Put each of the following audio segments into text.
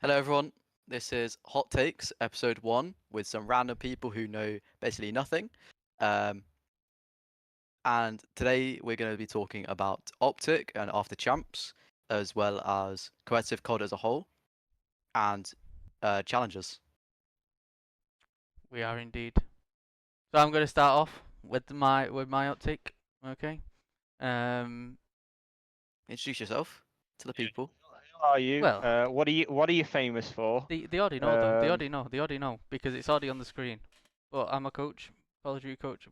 Hello, everyone. This is Hot Takes, episode 1, with some random people who know basically nothing. Um, and today we're going to be talking about OpTic and after champs, as well as competitive COD as a whole, and challenges. We are indeed. So I'm going to start off with my hot take. Okay. Um. Introduce yourself to the Yeah. people. Who are you? Well, What are you famous for? they already know though. They Um, already know. They already know because it's already on the screen. But I'm a coach, Call of Duty coach.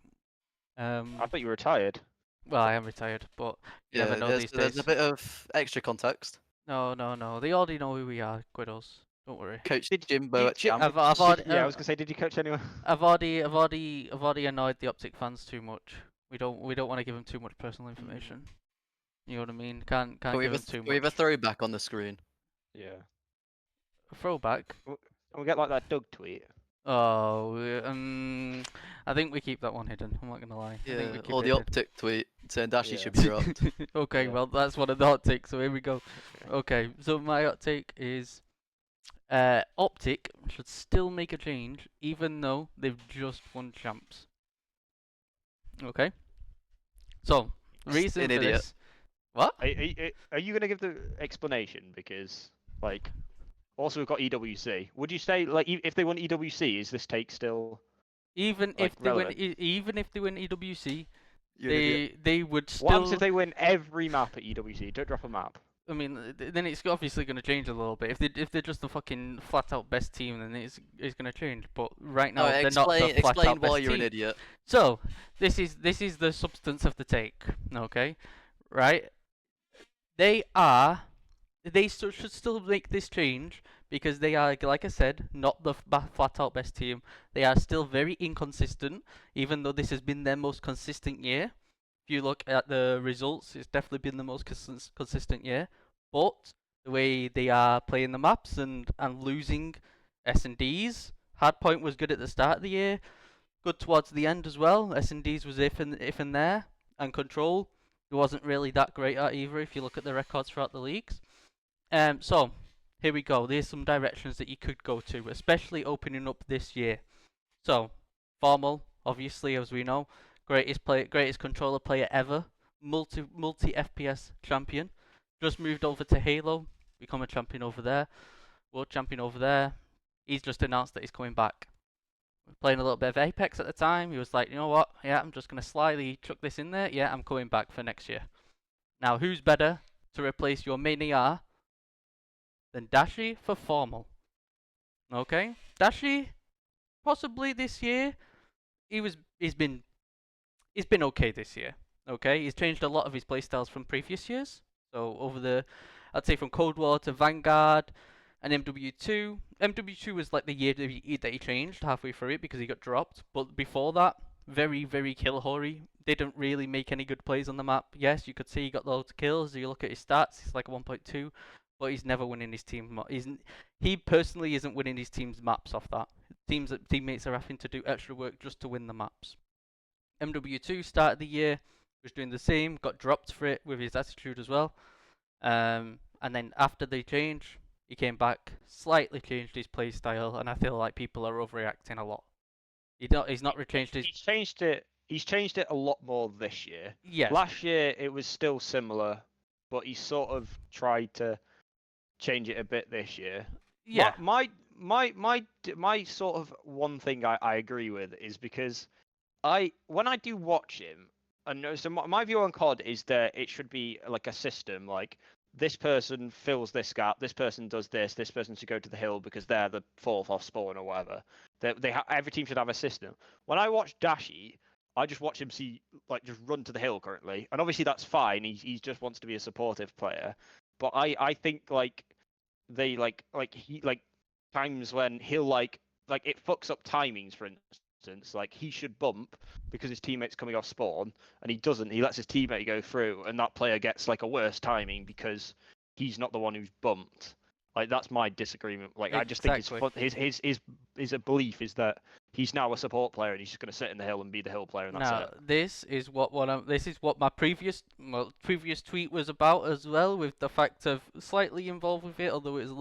I thought you were retired. Well, I am retired, but you never Yeah, know these there's a days. bit of extra context. No. They already know who we are, Quiddles. Don't worry. Coach Did Jimbo at champ. I've already yeah, I was gonna say, did you coach anyone? I've already annoyed the OpTic fans too much. We don't want to give them too much personal Mm. information. You know what I mean? Can't Can we give have them too we have a much. throwback on the screen? Yeah. Throwback. Can we get like that Doug tweet? Oh, I think we keep that one hidden. I'm not gonna lie. I think we Yeah, keep or it the hidden. OpTic tweet saying Dashy Yeah. should be dropped. Okay, Yeah. well that's one of the hot takes. So here we go. Okay. Okay, so my hot take is, OpTic should still make a change, even though they've just won champs. Okay. So the reason An for idiot. this. What? Are you gonna give the explanation? Because like, also we've got EWC. Would you say like if they won EWC, is this take still Even like if they win, relevant? even if they win EWC, You're an idiot. they would What happens still. if they win every map at EWC? Don't drop a map. I mean, then it's obviously going to change a little bit. If they're just the fucking flat out best team, then it's going to change. But right now Alright, they're not the flat explain out why best you're an team. idiot. So this is the substance of the take. Okay, right? Should still make this change because they are, like I said, not the flat out best team. They are still very inconsistent, even though this has been their most consistent year. If you look at the results, it's definitely been the most consistent year. But the way they are playing the maps and losing S&Ds, Hardpoint was good at the start of the year, good towards the end as well. S&Ds was if and there, and Control, it wasn't really that great at either if you look at the records throughout the leagues. So here we go. There's some directions that you could go to, especially opening up this year. So Formal, obviously, as we know, greatest controller player ever, multi FPS champion, just moved over to Halo, become a champion over there, world champion over there. He's just announced that he's coming back. Playing a little bit of Apex at the time, he was like, you know what? Yeah, I'm just gonna slyly chuck this in there. Yeah, I'm coming back for next year. Now, who's better to replace your main AR than Dashi for Formal? Okay, Dashi possibly this year. He's been okay this year. Okay, he's changed a lot of his playstyles from previous years. So I'd say from Cold War to Vanguard and MW2. MW2 was like the year that he changed halfway through it because he got dropped. But before that, very kill hoary. Didn't really make any good plays on the map. Yes, you could see he got loads of kills. You look at his stats, he's like 1.2, but he's never winning his team. He personally isn't winning his team's maps off that. Teammates are having to do extra work just to win the maps. MW2 started the year, was doing the same, got dropped for it with his attitude as well. And then after the change, he came back, slightly changed his play style, and I feel like people are overreacting a lot. He's not changed his. He's changed it. He's changed it a lot more this year. Yes. Last year it was still similar, but he sort of tried to change it a bit this year. Yeah. My sort of one thing I agree with is because when I do watch him, and so my view on COD is that it should be like a system, like this person fills this gap, this person does this person should go to the hill because they're the fourth off spawn or whatever. Every team should have a system. When I watch Dashy, I just watch him just run to the hill currently, and obviously that's fine. He just wants to be a supportive player, but I think they times when he'll like it fucks up timings, for instance. Like he should bump because his teammate's coming off spawn, and he doesn't. He lets his teammate go through, and that player gets like a worse timing because he's not the one who's bumped. Like that's my disagreement. Like I just think his belief is that he's now a support player and he's just going to sit in the hill and be the hill player and that's Now, it. this is what my previous tweet was about as well, with the fact of slightly involved with it, although it was a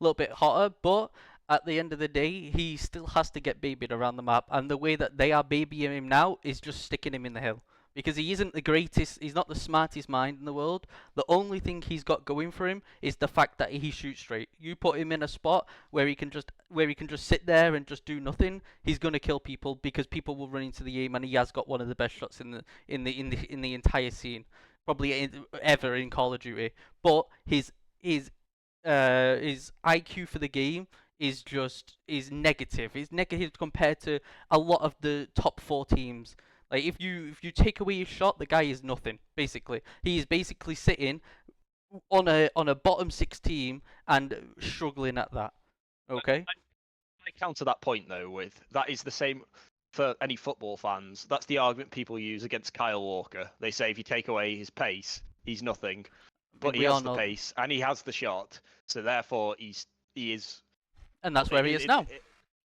little bit hotter. But at the end of the day, he still has to get babied around the map, and the way that they are babying him now is just sticking him in the hill. Because he isn't the greatest, he's not the smartest mind in the world. The only thing he's got going for him is the fact that he shoots straight. You put him in a spot where he can just sit there and just do nothing, he's gonna kill people because people will run into the aim, and he has got one of the best shots in the entire scene, probably ever in Call of Duty. But his IQ for the game is negative. It's negative compared to a lot of the top 4 teams. Like if you take away his shot, the guy is nothing. Basically, he is basically sitting on a bottom 6 team and struggling at that. Okay. I counter that point though with that is the same for any football fans. That's the argument people use against Kyle Walker. They say if you take away his pace, he's nothing. But he has the pace and he has the shot, so therefore he is. And that's where he is now.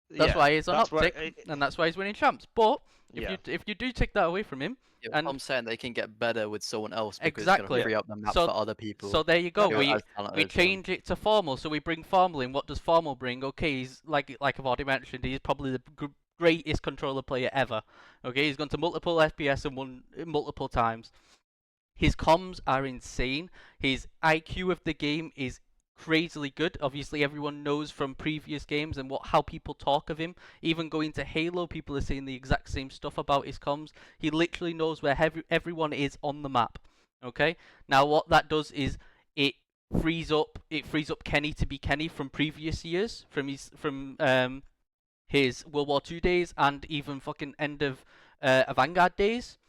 That's why he's on OpTic, and that's why he's winning champs. But if you do take that away from him, and I'm saying they can get better with someone else because exactly it's going to free up the map for other people. So there you go. We change it to Formal. So we bring Formal in. What does Formal bring? Okay, he's like I've already mentioned, he's probably the greatest controller player ever. Okay, he's gone to multiple FPS and won multiple times. His comms are insane. His IQ of the game is crazily good. Obviously, everyone knows from previous games and how people talk of him. Even going to Halo, people are saying the exact same stuff about his comms. He literally knows where everyone is on the map. Okay. Now, what that does is it frees up Kenny to be Kenny from previous years, from his World War II days and even fucking end of Vanguard days.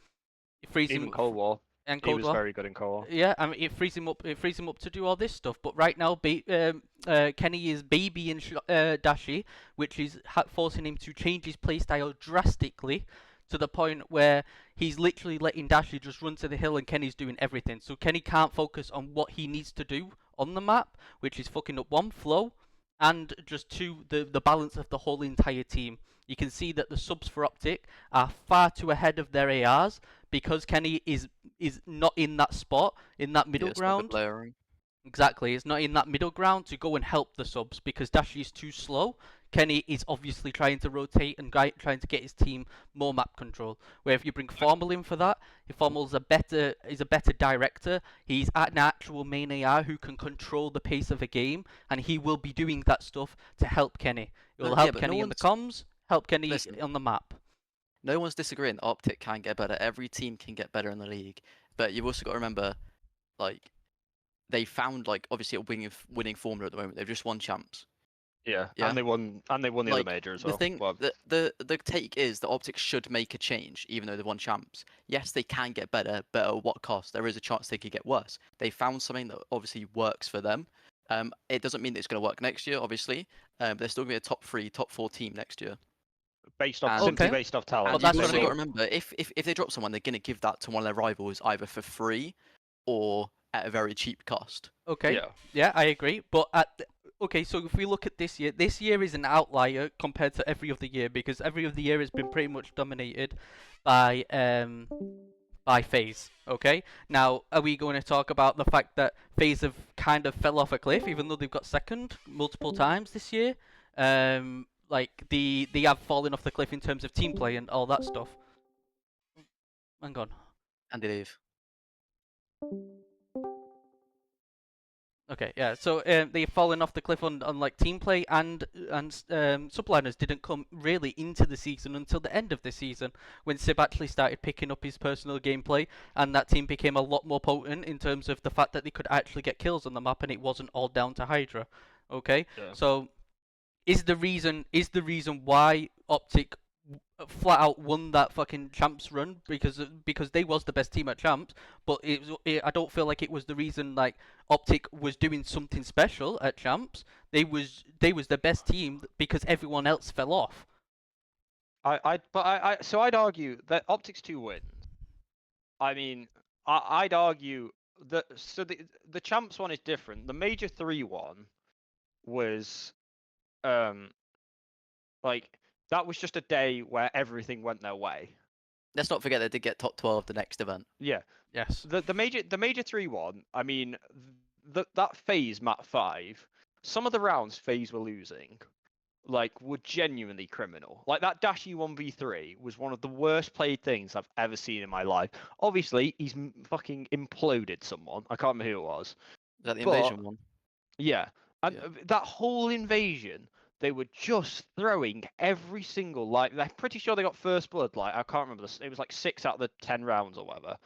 It frees even him Cold War. And he was very good in Cold War. Yeah, I mean, it frees him up to do all this stuff. But right now, Kenny is babying Dashi, which is forcing him to change his playstyle drastically, to the point where he's literally letting Dashi just run to the hill and Kenny's doing everything. So Kenny can't focus on what he needs to do on the map, which is fucking up 1, flow, and just 2, the balance of the whole entire team. You can see that the subs for OpTic are far too ahead of their ARs because Kenny is not in that spot, in that middle ground. Exactly, it's not in that middle ground to go and help the subs because Dashi is too slow. Kenny is obviously trying to rotate and trying to get his team more map control. Where if you bring Formal in for that, Formal is a better director. He's an actual main AR who can control the pace of a game, and he will be doing that stuff to help Kenny. It will help Kenny in the comms, help Kenny on the map. No one's disagreeing that OpTic can get better. Every team can get better in the league, but you've also got to remember, like, they found obviously a winning formula at the moment. They've just won champs. Yeah, and they won the other major as well. The thing, the take is that OpTic should make a change, even though they've won champs. Yes, they can get better, but at what cost? There is a chance they could get worse. They found something that obviously works for them. It doesn't mean that it's going to work next year, obviously. But they're still going to be a top 3, top 4 team next year. Simply based off talent. And you've also got to remember, if they drop someone, they're going to give that to one of their rivals either for free or at a very cheap cost. Okay. Yeah, I agree. But so if we look at this year is an outlier compared to every other year because every other year has been pretty much dominated by FaZe. Okay. Now, are we going to talk about the fact that FaZe have kind of fell off a cliff, even though they've got second multiple times this year? They have fallen off the cliff in terms of team play and all that stuff. Hang on. Andy leave. Okay, yeah. So they've fallen off the cliff on team play, and subliners didn't come really into the season until the end of the season when Sib actually started picking up his personal gameplay, and that team became a lot more potent in terms of the fact that they could actually get kills on the map, and it wasn't all down to Hydra. Okay, so is the reason why OpTic flat out won that fucking champs run because they was the best team at champs, but I don't feel like it was the reason OpTic was doing something special at champs. They was the best team because everyone else fell off. So I'd argue that OpTic's 2 wins. I mean, I'd argue the champs one is different. The Major 3 one was like that was just a day where everything went their way. Let's not forget they did get top 12 the next event. Yeah. Yes. The Major 3 one, I mean, that phase map 5, some of the rounds FaZe were losing, like, were genuinely criminal. Like that Dashy 1v3 was one of the worst played things I've ever seen in my life. Obviously, he's fucking imploded someone. I can't remember who it was. Is that the But- invasion one? Yeah, and Yeah. that whole invasion, they were just throwing every single, like, they're pretty sure they got first blood. Like, I can't remember this. It was like 6 out of the 10 rounds or whatever,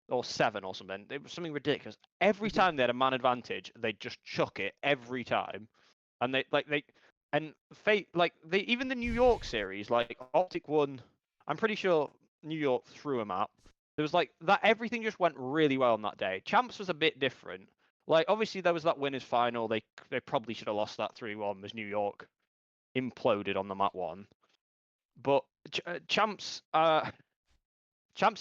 or 7 or something. It was something ridiculous. Every time they had a man advantage, they'd just chuck it every time, and even the New York series, like OpTic won. I'm pretty sure New York threw him out. There was like that. Everything just went really well on that day. Champs was a bit different. Like obviously there was that winners final. They probably should have lost that 3-1. As New York imploded on the mat 1. But Champs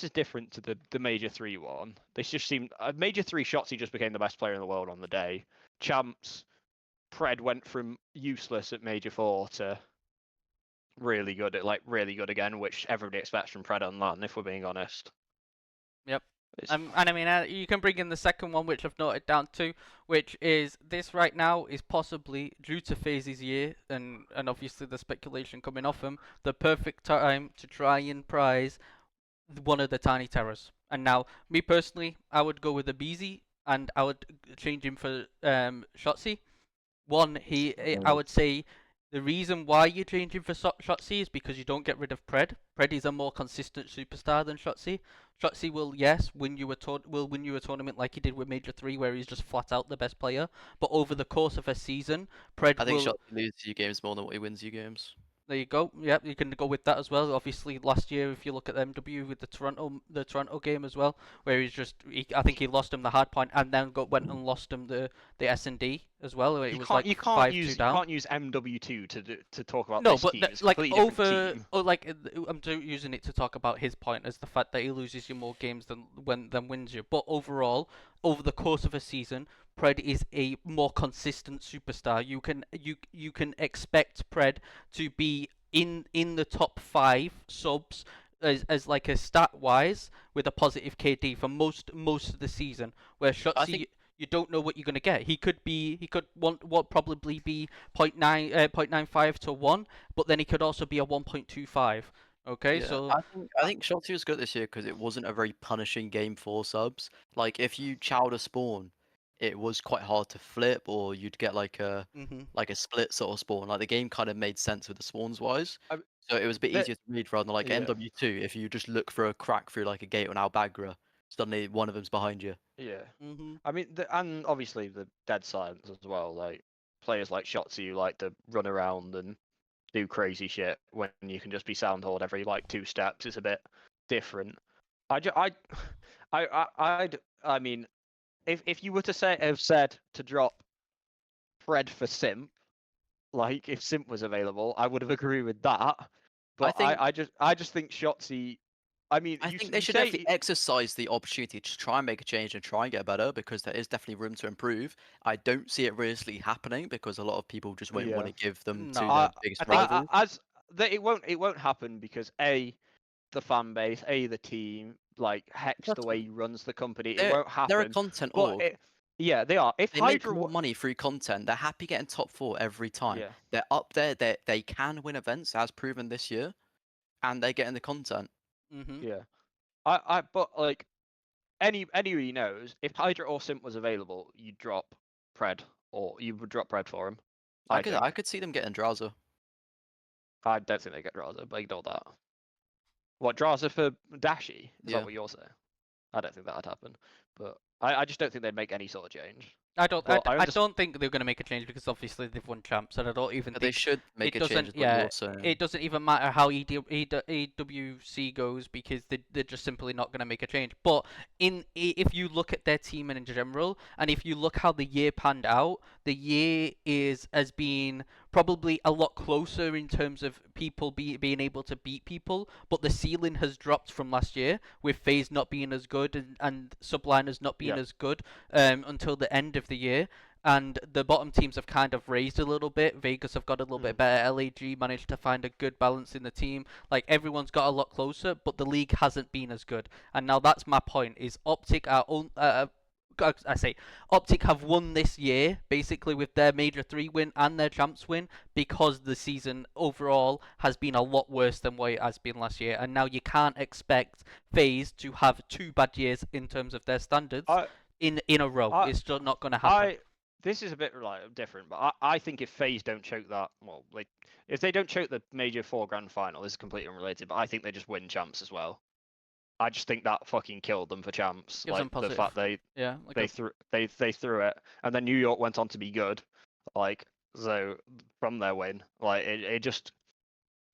is different to the Major 3 one. They just seemed Major 3 Shotzi just became the best player in the world on the day. Champs, Pred went from useless at Major 4 to really good again, which everybody expects from Pred on LAN, if we're being honest. Yep. It's- And I mean, you can bring in the second one, which I've noted down too, which is this right now is possibly due to FaZe's year and obviously the speculation coming off him, the perfect time to try and prize one of the Tiny Terrors. And now, me personally, I would go with the Beezy and I would change him for Shotzi. One, I would say the reason why you change him for Shotzi is because you don't get rid of Pred. Pred is a more consistent superstar than Shotzi. Shotzi will, yes, win you a tournament like he did with Major 3, where he's just flat out the best player. But over the course of a season, Pred I think will. Shotzi loses you games more than what he wins you games. There you go. Yep, you can go with that as well. Obviously, last year, if you look at MW with the Toronto game as well, where I think he lost him the hard point and then went and lost him the S&D as well. Where it was like 5-2 down. You can't use MW2 to talk about No, this but team. It's a like completely different team. I'm using it to talk about his point as the fact that he loses you more games than wins you. But overall, over the course of a season, Pred is a more consistent superstar. You can expect Pred to be in the top 5 subs as like a stat wise with a positive KD for most of the season. Where Shotzi, you don't know what you're gonna get. He could probably be 0.95 to 1, but then he could also be a 1.25. Okay, Yeah, so I think Shotzi was good this year because it wasn't a very punishing game for subs. Like if you chowed a spawn, it was quite hard to flip, or you'd get like a split sort of spawn. Like the game kind of made sense with the spawns wise, so it was a bit easier to read rather than like yeah. MW2. If you just look for a crack through like a gate on Albagra, suddenly one of them's behind you. Yeah. I mean, and obviously the dead silence as well. Like players like Shotzi who like to run around and do crazy shit when you can just be soundhold every like 2 steps. It's a bit different. I mean, if you were to have said to drop Fred for Simp, like if Simp was available, I would have agreed with that. But I just think Shotzi. I mean, I think they should definitely exercise the opportunity to try and make a change and try and get better, because there is definitely room to improve. I don't see it realistically happening because a lot of people just won't want to give them to their biggest rival. It won't happen because the fan base, the team, like Hex, the way he runs the company, it won't happen. They're a content org. Yeah, they are. If they Hydra make more money through content, they're happy getting top 4 every time. Yeah. They're up there. They can win events, as proven this year, and they get in the content. Yeah, but like anybody knows, if Hydra or Simp was available, you'd drop Pred, or you would drop Pred for him. I could see them getting Draza. I don't think they get Draza, but ignore that. What, Draza for Dashy? Is Yeah. that what you're saying? I don't think that'd happen, but I just don't think they'd make any sort of change. I don't. But I I understand. don't think they're going to make a change because obviously they've won champs, and I don't even But they think should make it a change, doesn't. is what Yeah, you're saying. it doesn't even matter how EWC goes because they're just simply not going to make a change. But if you look at their team in general, and if you look how the year panned out, the year has been probably a lot closer in terms of people being able to beat people, but the ceiling has dropped from last year with FaZe not being as good and Subliners not being Yeah. as good until the end of the year. And the bottom teams have kind of raised a little bit. Vegas have got a little bit better. LAG managed to find a good balance in the team. Like everyone's got a lot closer, but the league hasn't been as good. And now that's my point: is OpTic I say OpTic have won this year basically with their Major 3 win and their Champs win because the season overall has been a lot worse than what it has been last year. And now you can't expect FaZe to have 2 bad years in terms of their standards I, in a row. I, It's just not going to happen. this is a bit like different, but I think if FaZe don't choke that, well, like if they don't choke the Major 4 Grand Final, this is completely unrelated, but I think they just win champs as well. I just think that fucking killed them for champs. Gives them Like the positive. fact they Yeah, like they threw it, and then New York went on to be good. Like so from their win, like it just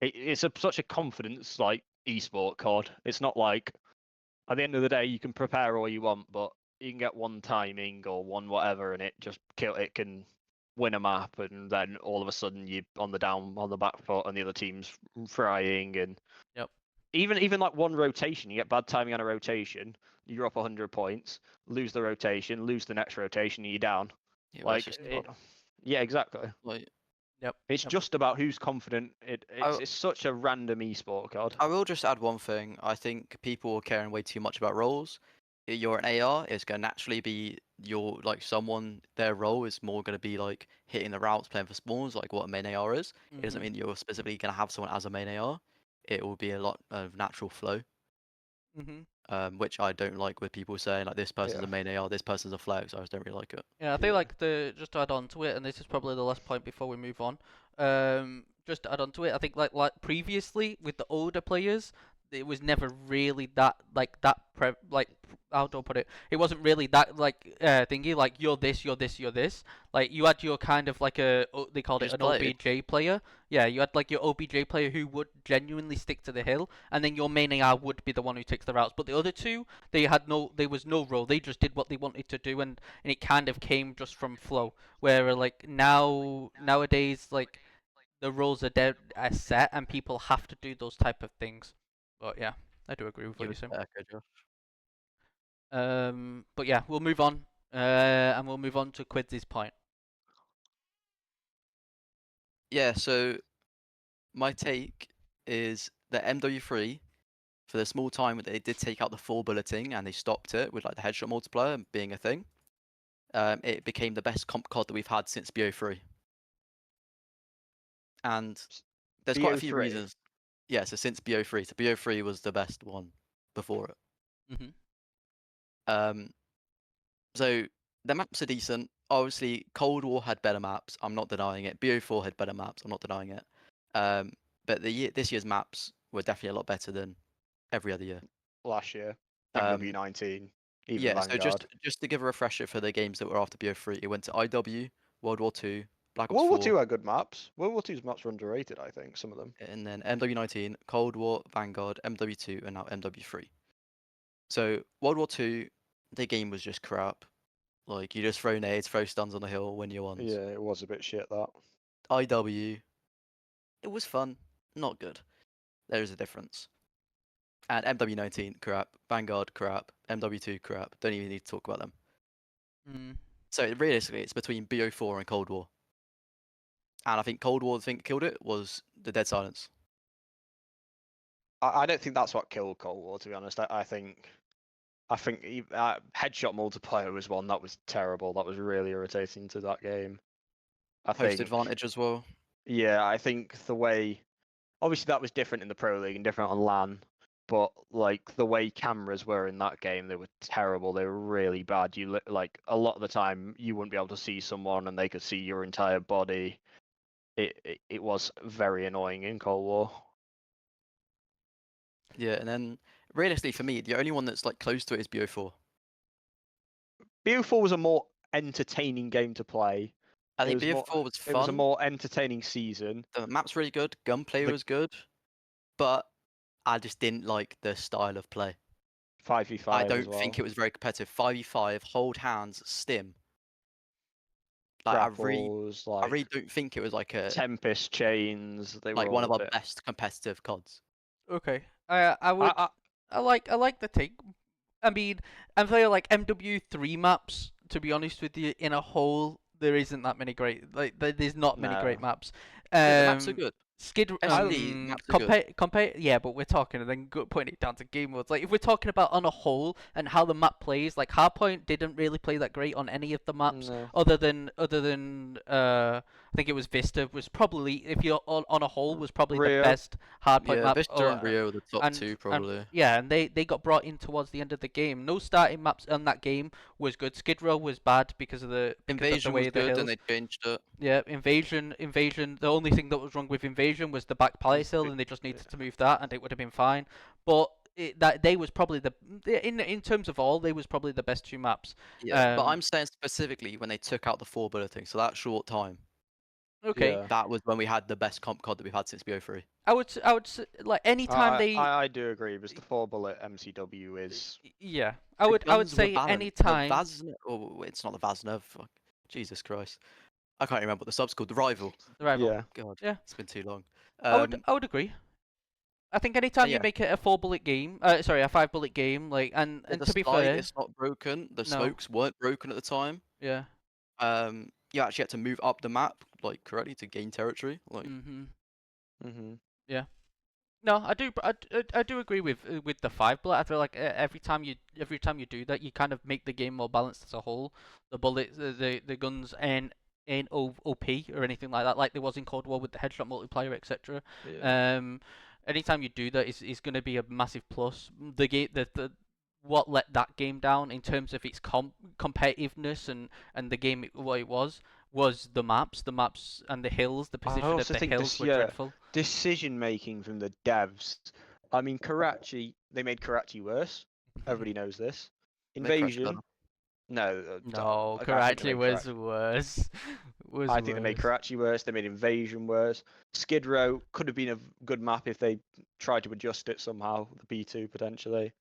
it's such a confidence like esport COD. It's not like at the end of the day you can prepare all you want, but you can get one timing or one whatever, and it just kill. It can win a map, and then all of a sudden you on the back foot, and the other team's frying, and Yep. even like one rotation, you get bad timing on a rotation, you're up 100 points, lose the rotation, lose the next rotation, and you're down. Yeah, well, Like it's just yeah, exactly. like Yep. It's just about who's confident. It's such a random esport, God. I will just add one thing. I think people are caring way too much about roles. You're an AR, it's going to naturally be their role is more going to be like hitting the routes, playing for spawns, like what a main AR is. It doesn't mean you're specifically going to have someone as a main AR. It will be a lot of natural flow, which I don't like with people saying like this person's Yeah. a main AR, this person's a flex. I just don't really like it. Yeah, I think like just to add on to it, and this is probably the last point before we move on. Just to add on to it, I think like previously with the older players, it was never really that how do I put it? It wasn't really that thingy like you're this, you're this, you're this. Like you had your kind of like they called it Just an played. OBJ player. Yeah, you had like your OBJ player who would genuinely stick to the hill, and then your main AR would be the one who takes the routes. But the other two, there was no role. They just did what they wanted to do, and it kind of came just from flow. Where like nowadays like the rules are set and people have to do those type of things. But yeah, I do agree with what You you're would saying. echo, Josh. But yeah, we'll move on, and we'll move on to Quids' point. Yeah, so my take is that MW3, for the small time that they did take out the full bulleting and they stopped it with like the headshot multiplier being a thing, it became the best comp COD that we've had since BO3. And there's quite a few BO3. reasons. Yeah, so since BO3, so BO3 was the best one before it. Um, so the maps are decent. Obviously, Cold War had better maps. I'm not denying it. BO4 had better maps. I'm not denying it. But this year's maps were definitely a lot better than every other year. Last year, Um, MW19, even yeah, so Vanguard. just to give a refresher for the games that were after BO3, it went to IW, World War 2, Black Ops World War 4, Two had good maps. World War 2's maps were underrated, I think, some of them. and then MW19, Cold War, Vanguard, MW2, and now MW3. So World War 2, the game was just crap. Like you just throw nades, throw stuns on the hill, win your ones. Yeah, it was a bit shit that. IW, it was fun, not good. There is a difference. And MW19, crap. Vanguard, crap. MW2, crap. Don't even need to talk about them. So realistically, it's between BO4 and Cold War. And I think Cold War, the thing that killed it was the dead silence. I don't think that's what killed Cold War, to be honest. I think headshot multiplier was one that was terrible. That was really irritating to that game. I Host think. advantage as well. Yeah, I think the way, obviously that was different in the Pro League and different on LAN, but like the way cameras were in that game, they were terrible. They were really bad. Like a lot of the time, you wouldn't be able to see someone, and they could see your entire body. It was very annoying in Cold War. Yeah, and then realistically for me, the only one that's like close to it is BO4. BO4 was a more entertaining game to play. I It think was more. BF4 was It was a fun. more entertaining season. The map's really good. Gunplay The- was good, but I just didn't like the style of play. 5v5 I as don't well. think it was very competitive. 5v5, hold hands, stim. Like I really Grapples, like don't think it was like a Tempest chains. They like were one all of a our bit. best competitive CODs. Okay. I would. I like the take. I mean, I feel like MW3 maps. To be honest with you, in a whole, there isn't that many great. Like, there's not many great No. maps. Yeah, the maps are good. Skid SD maps are good. compare yeah, but we're talking and then putting it down to game modes. Like if we're talking about on a whole and how the map plays, like Hardpoint didn't really play that great on any of the maps No. other than I think it was Vista was probably, if you're on a whole, was probably the Rio. best Hardpoint Yeah, map. Vista and Rio were the top and, two and probably. yeah, and they got brought in towards the end of the game. No starting maps on that game was good. Skid Row was bad because of the Invasion way was the good, hills. and they changed it. Yeah, Invasion. The only thing that was wrong with Invasion was the back palace hill, and they just needed to move that, and it would have been fine. But that they was probably in terms of all, they was probably the best two maps. Yeah, but I'm saying specifically when they took out the 4 bulleting, so that short time. Okay. Yeah. That was when we had the best comp COD that we've had since BO3. I would like anytime they. I do agree because the 4-bullet MCW is. Yeah, The I would guns were say balanced. anytime. The Vaznev, oh, it's not the Vaznev. Fuck. Jesus Christ. I can't remember what the sub's called. The Rival. The rival. Yeah. God, Yeah. it's been too long. I would agree. I think anytime you yeah. make it a 4-bullet game, sorry, a 5-bullet game, like and The to be sky, fair, it's not broken. The No. smokes weren't broken at the time. yeah. You actually had to move up the map like correctly to gain territory. Like, Yeah. No, I do agree with the 5-bullet. I feel like every time you do that, you kind of make the game more balanced as a whole. The bullets, the guns, and ain't OP or anything like that, like there was in Cold War with the headshot multiplier, etc. Yeah. Anytime you do that is going to be a massive plus. The game, the what let that game down in terms of its competitiveness and the game what it was the maps and the hills, the position of also the think hills were dreadful. Decision making from the devs. I mean, Karachi, they made Karachi worse. Everybody knows this. They crashed Invasion. better. No, No, I think they Karachi made was Karachi- worse. I think they made Karachi worse. They made Invasion worse. Skid Row could have been a good map if they tried to adjust it somehow. The B2 potentially.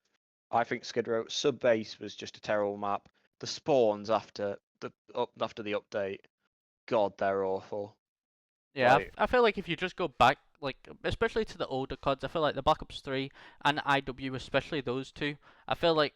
I think Skid Row Sub Base was just a terrible map. The spawns after the update, God, they're awful. Yeah, Like- I feel like if you just go back, like especially to the older CODs, I feel like the Black Ops 3 and IW, especially those two, I feel like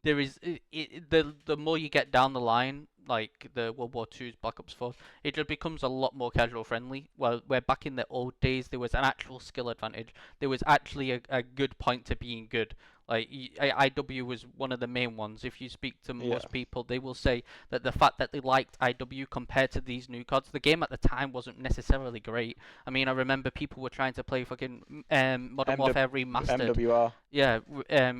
there is the more you get down the line, like the World War II's Black Ops 4, it just becomes a lot more casual friendly. Well, where back in the old days there was an actual skill advantage. There was actually a good point to being good. Like IW was one of the main ones. If you speak to most people, they will say that the fact that they liked IW compared to these new CODs, the game at the time wasn't necessarily great. I mean, I remember people were trying to play fucking Modern Warfare Remastered. MWR. Yeah,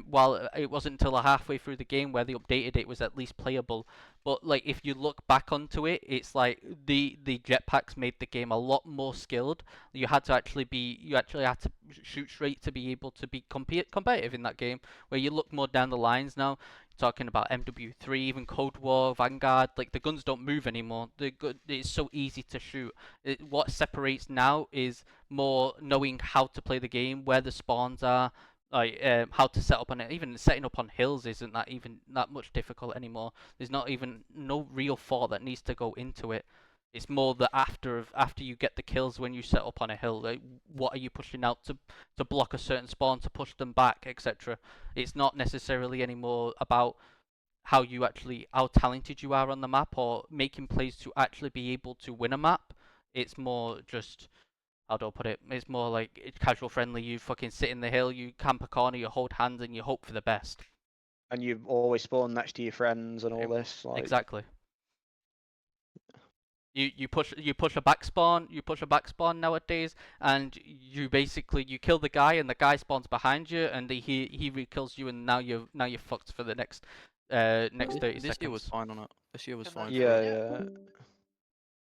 while it wasn't until halfway through the game where they updated it was at least playable. But like if you look back onto it, it's like the jetpacks made the game a lot more skilled. You actually had to shoot straight to be able to be competitive in that game. Where you look more down the lines now, talking about MW3, even Cold War, Vanguard, like the guns don't move anymore. It's so easy to shoot. What separates now is more knowing how to play the game, where the spawns are, like how to set up on it. Even setting up on hills isn't that much difficult anymore. There's no real thought that needs to go into it. It's more the after you get the kills when you set up on a hill. Like, what are you pushing out to block a certain spawn, to push them back, etc. It's not necessarily anymore about how talented you are on the map or making plays to actually be able to win a map. It's more just, how do I put it? It's more like it's casual friendly. You fucking sit in the hill, you camp a corner, you hold hands, and you hope for the best. And you always spawn next to your friends and all this. Like... Exactly. You push a back spawn nowadays, and you kill the guy, and the guy spawns behind you, and he re-kills you, and now you're fucked for the next 30 seconds. This year was fine on it. This year was fine.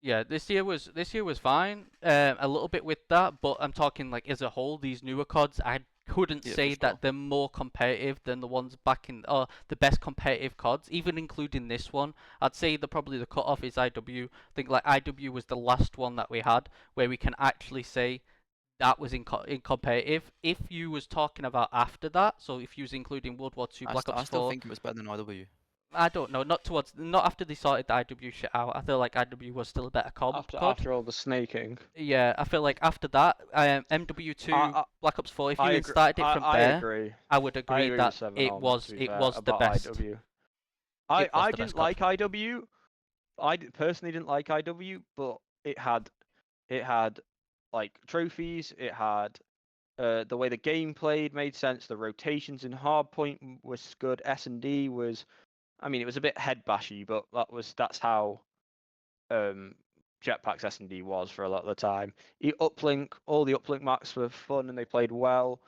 Yeah, this year was fine. A little bit with that, but I'm talking like as a whole, these newer CODs, I couldn't Yeah, for say sure. that they're more competitive than the ones back in, or the best competitive CODs, even including this one. I'd say that probably the cutoff is IW. I think like IW was the last one that we had where we can actually say that was in competitive. If you was talking about after that, so if you was including World War II, Black I Ops still 4, think it was better than IW. I don't know, not after they sorted the IW shit out. I feel like IW was still a better COD. After all the snaking. Yeah, I feel like after that, MW2, I Black Ops 4, if I you agree. started it from I there, agree. I would I agree agree that with Seven it on, to was be it fair, was the about best. IW. It was I the best didn't COD. like IW. Personally didn't like IW, but it had like trophies. It had the way the game played made sense. The rotations in Hardpoint was good. S&D was, I mean, it was a bit head bashy, but that's how Jetpack's S&D was for a lot of the time. Uplink, all the Uplink maps were fun and they played well.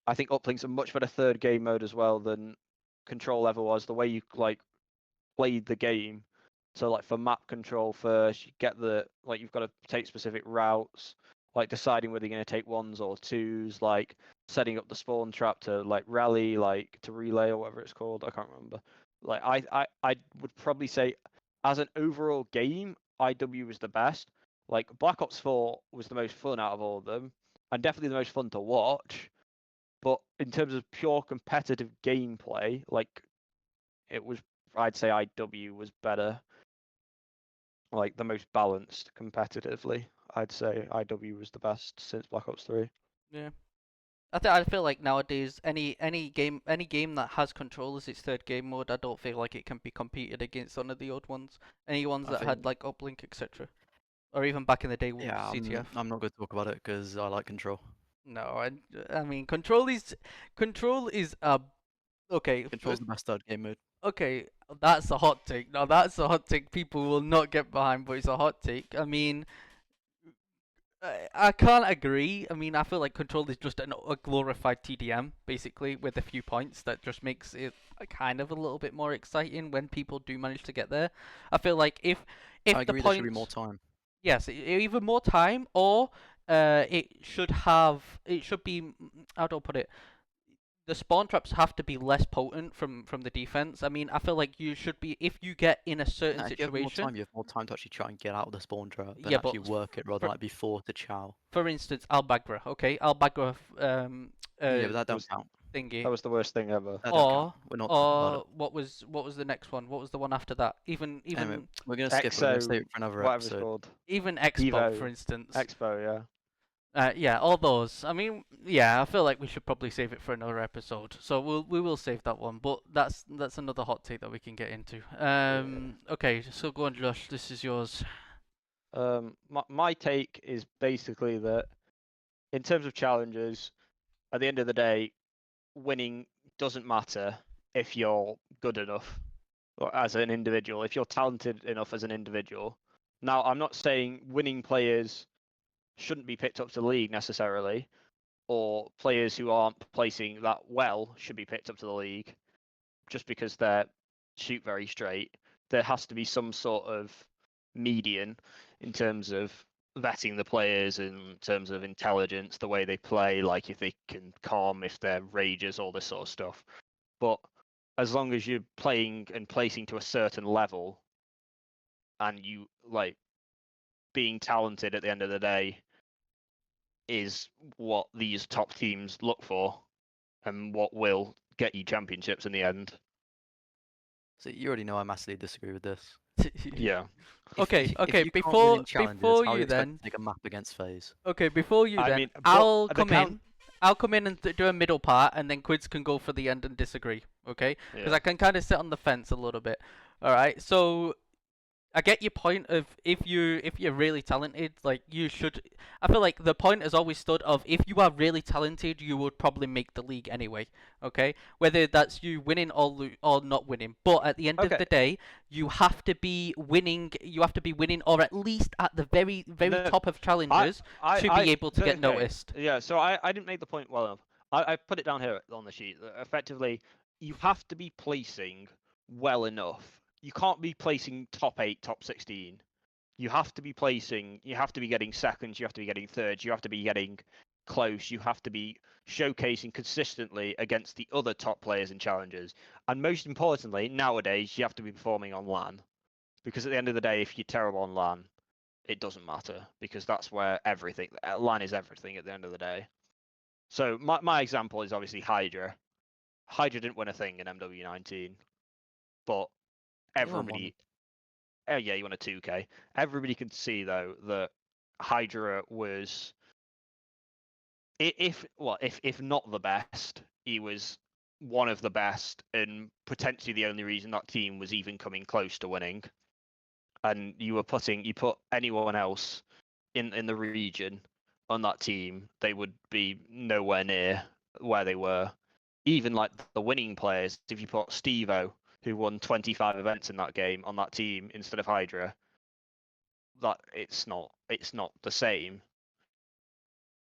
I think Uplink's a much better third game mode as well than Control ever was. The way you like played the game. So like for map control first, you get you've got to take specific routes, like deciding whether you're going to take ones or twos, like setting up the spawn trap to like rally, like to relay or whatever it's called. I can't remember. Like I would probably say as an overall game, IW was the best. Like Black Ops 4 was the most fun out of all of them, and definitely the most fun to watch. But in terms of pure competitive gameplay, like it was, I'd say IW was better, like the most balanced competitively. I'd say IW was the best since Black Ops 3. Yeah. I feel like nowadays any game that has control as its third game mode, I don't feel like it can be competed against one of the old ones. Any ones I that had think, like Uplink, etc. Or even back in the day with yeah, CTF. I'm not going to talk about it because I like Control. No, I mean control is okay. Control's the best third game mode. Okay, that's a hot take. Now that's a hot take people will not get behind, but it's a hot take. I mean, I can't agree. I mean, I feel like Control is just a glorified TDM, basically, with a few points that just makes it kind of a little bit more exciting when people do manage to get there. I feel like if I the agree there should be points, more time. yes, either more time or it should be, how do I put it? The spawn traps have to be less potent from the defense. I mean, I feel like you should be, if you get in a certain No, if you have more situation. time, you have more time to actually try and get out of the spawn trap and Yeah, but actually work it rather than like before to chow. for instance, Albagra, okay, Albagra Yeah, but that don't count. thingy, That was the worst thing ever. That don't count. We're not talking about it. what was the next one? What was the one after that? Even Anyway, we're gonna skip it. We're gonna save it for another whatever it's episode. called. even Expo, Evo. for instance. Expo, yeah. Yeah, all those. I mean, yeah, I feel like we should probably save it for another episode. So we will save that one, but that's another hot take that we can get into. Okay, so go on, Josh. This is yours. My take is basically that in terms of challenges, at the end of the day, winning doesn't matter if you're good enough or as an individual, if you're talented enough as an individual. Now, I'm not saying winning players shouldn't be picked up to the league necessarily, or players who aren't placing that well should be picked up to the league just because they shoot very straight. There has to be some sort of median in terms of vetting the players, in terms of intelligence, the way they play, like if they can calm, if they're rages, all this sort of stuff. But as long as you're playing and placing to a certain level and you like being talented at the end of the day is what these top teams look for and what will get you championships in the end. So you already know I massively disagree with this. Yeah. Okay, If you can't win before in challenges, before how are you expect then. to take a map against FaZe? Okay, before you I then, mean, but I'll the come count- in. I'll come in and do a middle part, and then Quids can go for the end and disagree. Okay? Because Yeah. I can kind of sit on the fence a little bit. All right. So I get your point of if you're really talented, like you should. I feel like the point has always stood of if you are really talented, you would probably make the league anyway. Okay, whether that's you winning or not winning, but at the end of Okay. the day, you have to be winning. You have to be winning, or at least at the very No, top of challenges to be able to get okay. noticed. Yeah, so I didn't make the point well enough. I put it down here on the sheet. Effectively, you have to be placing well enough. You can't be placing top 8, top 16. You have to be placing, you have to be getting seconds, you have to be getting thirds, you have to be getting close. You have to be showcasing consistently against the other top players and challengers. And most importantly, nowadays, you have to be performing on LAN. Because at the end of the day, if you're terrible on LAN, it doesn't matter. Because that's where everything, LAN is everything at the end of the day. So my example is obviously Hydra. Hydra didn't win a thing in MW19. But He won one. everybody... Oh yeah, he won a 2K. Everybody can see, though, that Hydra was... If not the best, he was one of the best, and potentially the only reason that team was even coming close to winning. And you put anyone else in the region on that team, they would be nowhere near where they were. Even like the winning players, if you put Steve-O, who won 25 events in that game, on that team instead of Hydra, that it's not the same.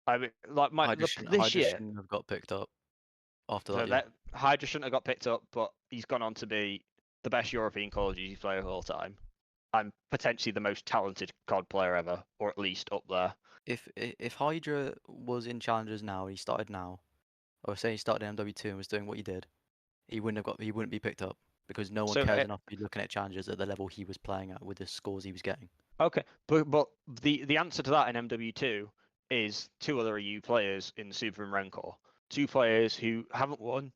I mean, like Hydra this year, shouldn't have got picked up after so that. that Hydra shouldn't have got picked up, but he's gone on to be the best European Call of Duty player of all time, and potentially the most talented COD player ever, or at least up there. If Hydra was in Challengers now, he started now, or say he started in MW2 and was doing what he did, he wouldn't be picked up because no one So, cares enough to be looking at Challengers at the level he was playing at with the scores he was getting. Okay, but the answer to that in MW2 is two other EU players in Super and Rancor. Two players who haven't won,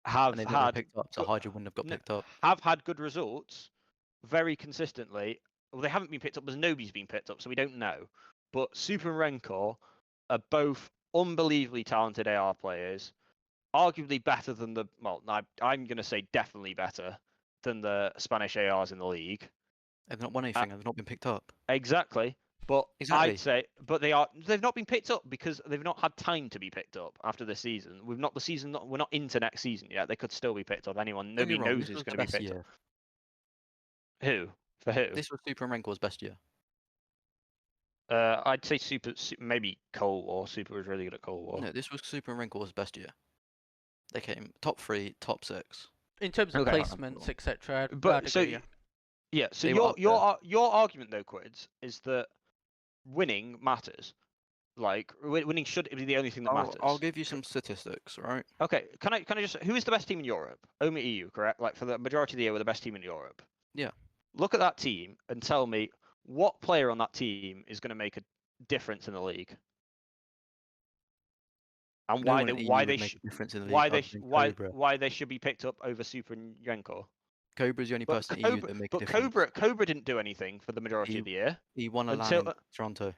have And they've never had picked up, so Hydra wouldn't have got picked up. have had good results very consistently. Well, they haven't been picked up because nobody's been picked up, so we don't know. But Super and Rancor are both unbelievably talented AR players, arguably better than I'm going to say definitely better than the Spanish ARs in the league. They've not won anything. They've not been picked up. Exactly. But Exactly. I'd say, they've not been picked up because they've not had time to be picked up after this season. We're not into next season yet. They could still be picked up. Nobody knows who's going to be picked up. Who? For who? This was Super and Rancor's best year. I'd say Super, maybe Cold War. Super was really good at Cold War. No, this was Super and Rancor's best year. They came top 3, top 6. In terms of Okay. placements, etc. But so yeah, so They were up there. your argument though, Quids, is that winning matters. Like winning should be the only thing that matters. I'll give you some statistics, right? Okay, can I just? Who is the best team in Europe? Only EU, correct? Like for the majority of the year, we're the best team in Europe. Yeah. Look at that team and tell me what player on that team is going to make a difference in the league, and No why one at they EU why would they make sh- a difference in the league why they other sh- than why Cobra. why they should be picked up over Super and Yenko. Cobra's the only But person at EU that make a difference. Cobra didn't do anything for the majority of the year. He won a until- LAN in Toronto.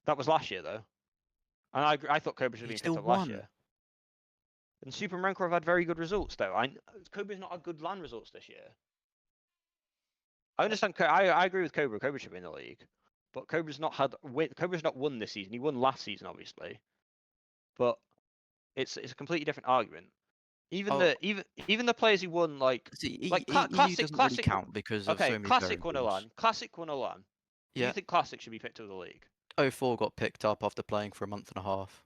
That was last year though, and I thought Cobra should have He been still picked up last won. year. And Super and Rancor have had very good results though. Cobra's not had good LAN results this year. I understand. I agree with Cobra. Cobra should be in the league, but Cobra's not won this season. He won last season, obviously, but it's a completely different argument. Even the players who won See, like EU classic doesn't really count because of so many Classic won a variables. LAN. Classic won a LAN. Do Yeah. you think Classic should be picked up the league? 04 got picked up after playing for a month and a half.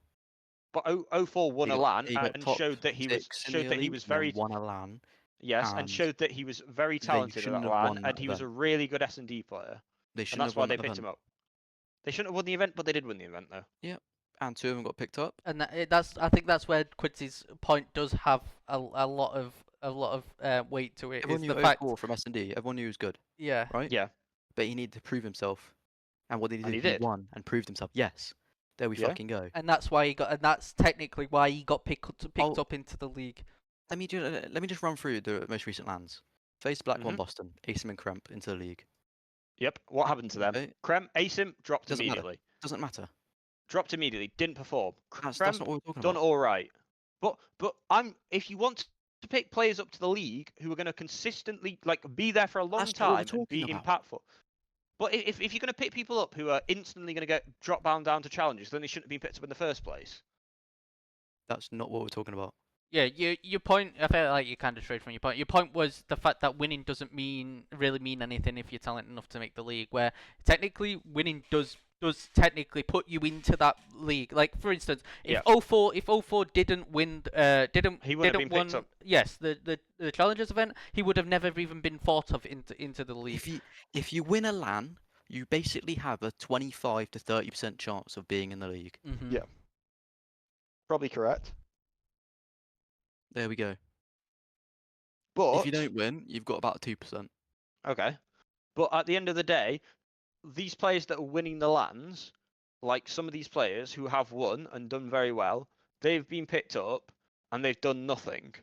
But 04 won He a got- LAN he got and top showed that he was 6 in the league, and then very won a LAN. yes, and and showed that he was very talented in shouldn't that have LAN, won and that he was a event. really good S&D player. They And shouldn't that's have why won they that picked event. him up. They shouldn't have won the event, but they did win the event though. And 2 of them got picked up. And I think that's where Quids' point does have a lot of weight to it. Everyone Is knew the fact, 04 from S&D. Everyone knew he was good, yeah, right? Yeah. But he needed to prove himself. And what did he do? And he did. Won and proved himself. Yes. There we Yeah. fucking go. and that's technically why he got picked up into the league. Let me just run through the most recent lands. Face Black won Mhm. Boston. Asim and Kremp into the league. Yep. What happened to them? Okay. Asim dropped Doesn't matter. immediately. Doesn't matter. Dropped immediately. Didn't perform. That's Krem not what we're talking done about. all right. But if you want to pick players up to the league who are going to consistently be there for a long That's not what we're time and be talking about. impactful. But if you're going to pick people up who are instantly going to get drop down to challenges, then they shouldn't have been picked up in the first place. That's not what we're talking about. Yeah, your point. I felt like you kind of strayed from your point. Your point was the fact that winning doesn't really mean anything if you're talented enough to make the league. Where technically winning does technically put you into that league. Like for instance, if 04 didn't win, He would have been picked up. Yes, the Challengers event, he would have never even been thought of into the league. If you win a LAN, you basically have a 25 to 30% chance of being in the league. Mhm. Yeah. Probably correct. There we go. But If you don't win, you've got about 2%. okay. But at the end of the day, these players that are winning the lands, like some of these players who have won and done very well, they've been picked up and they've done nothing.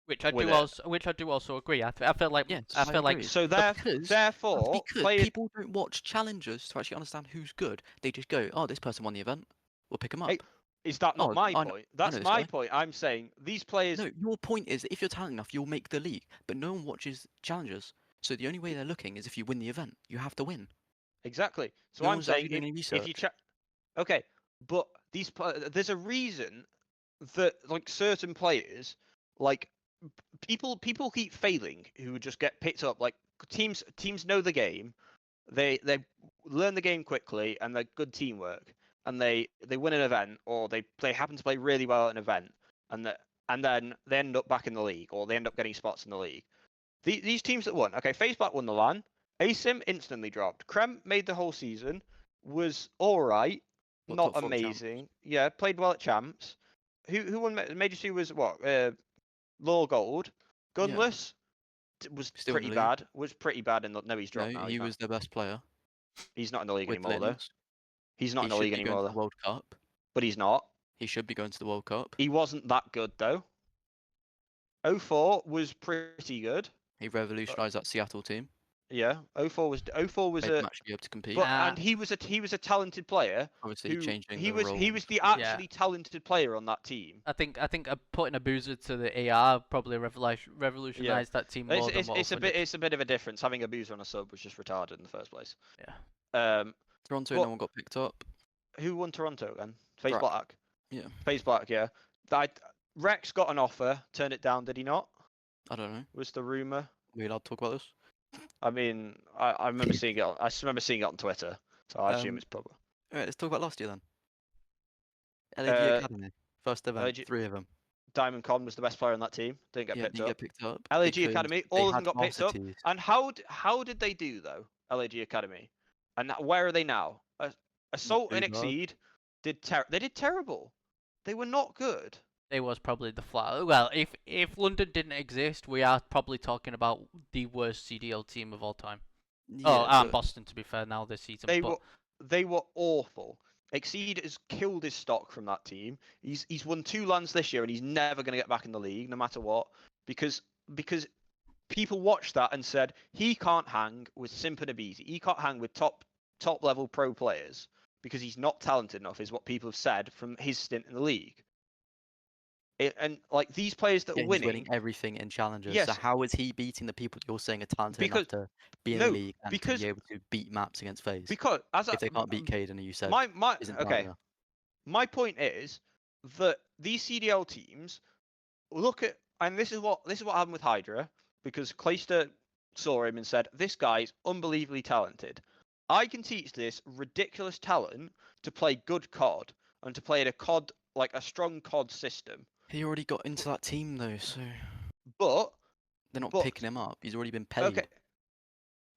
Which I with do it. also agree. I feel like Yes, I I feel like agree. So Because therefore, people don't watch challenges to actually understand who's good. They just go, "Oh, this person won the event. We'll pick them up." Hey, is that not Oh, my I know point? That's this my guy. point. I'm saying these players. No, your point is that if you're talented enough, you'll make the league. But no one watches challenges. So the only way they're looking is if you win the event. You have to win. Exactly. So No I'm one's actually saying doing any if you research. check, okay, but there's a reason that like certain players, like people keep failing who just get picked up. Like teams know the game, they learn the game quickly, and they're good teamwork, and they win an event, or they happen to play really well at an event, and then they end up back in the league, or they end up getting spots in the league. These teams that won, okay, FaZe Black won the LAN. ASIM instantly dropped. Krem made the whole season, was all right, What, not top 4 champs? amazing. Yeah, played well at champs. Who won Major 2 was what? Law Gold. Yeah. Gunless was Still in pretty the league. bad. Was pretty bad, and no, he's dropped No, now. he was their best player He's not in the league with anymore, though. Linz. He's not He in the should league be going anymore, to the though. World Cup. But he's not. He should be going to the World Cup. He wasn't that good, though. 04 was pretty good. He revolutionised that Seattle team. Yeah, 04 was Made them actually be able to compete. but and he was a talented player. Obviously, changing he the was role. he was the actually talented player on that team. I think putting a boozer to the AR probably revolutionized that team more than what It's a bit of a difference. Having a boozer on a sub was just retarded in the first place. Yeah. Toronto, but- no one got picked up. Who won Toronto again? FaZe Brack. Black. Yeah. FaZe Black. Yeah. Rex got an offer, turned it down. Did he not? I don't know. Was the rumor? Are we allowed to talk about this? I mean, I remember seeing it. I just remember seeing it on Twitter, so I assume it's probably. Alright, let's talk about last year then. LAG Academy. First event, LAG 3 of them. Diamond Con was the best player on that team. Didn't get picked didn't up. get picked up. LAG because Academy, they all of had them got picked up. varsities. And how did they do though? LAG Academy, and where are they now? Assault too and bad. Exceed they did terrible. They were not good. They was probably the flat. Well, if London didn't exist, we are probably talking about the worst CDL team of all time. Yeah, and but Boston to be fair now this season. They were awful. Exceed has killed his stock from that team. He's won 2 lands this year, and he's never going to get back in the league, no matter what, because people watched that and said he can't hang with Simp and Abizi. He can't hang with top level pro players because he's not talented enough, is what people have said from his stint in the league. And like these players that yeah, are he's winning winning, everything in challenges. Yes. So how is he beating the people you're saying are talented Because- enough to be in no, the league and to because- be able to beat maps against FaZe? because If they can't beat Caden, you said my isn't okay. talented enough. My point is that these CDL teams look at, and this is what happened with Hydra, because Clayster saw him and said, "This guy's unbelievably talented. I can teach this ridiculous talent to play good COD and to play in a COD, like a strong COD system." He already got into that team though, so But they're not But- picking him up. He's already been paid. okay,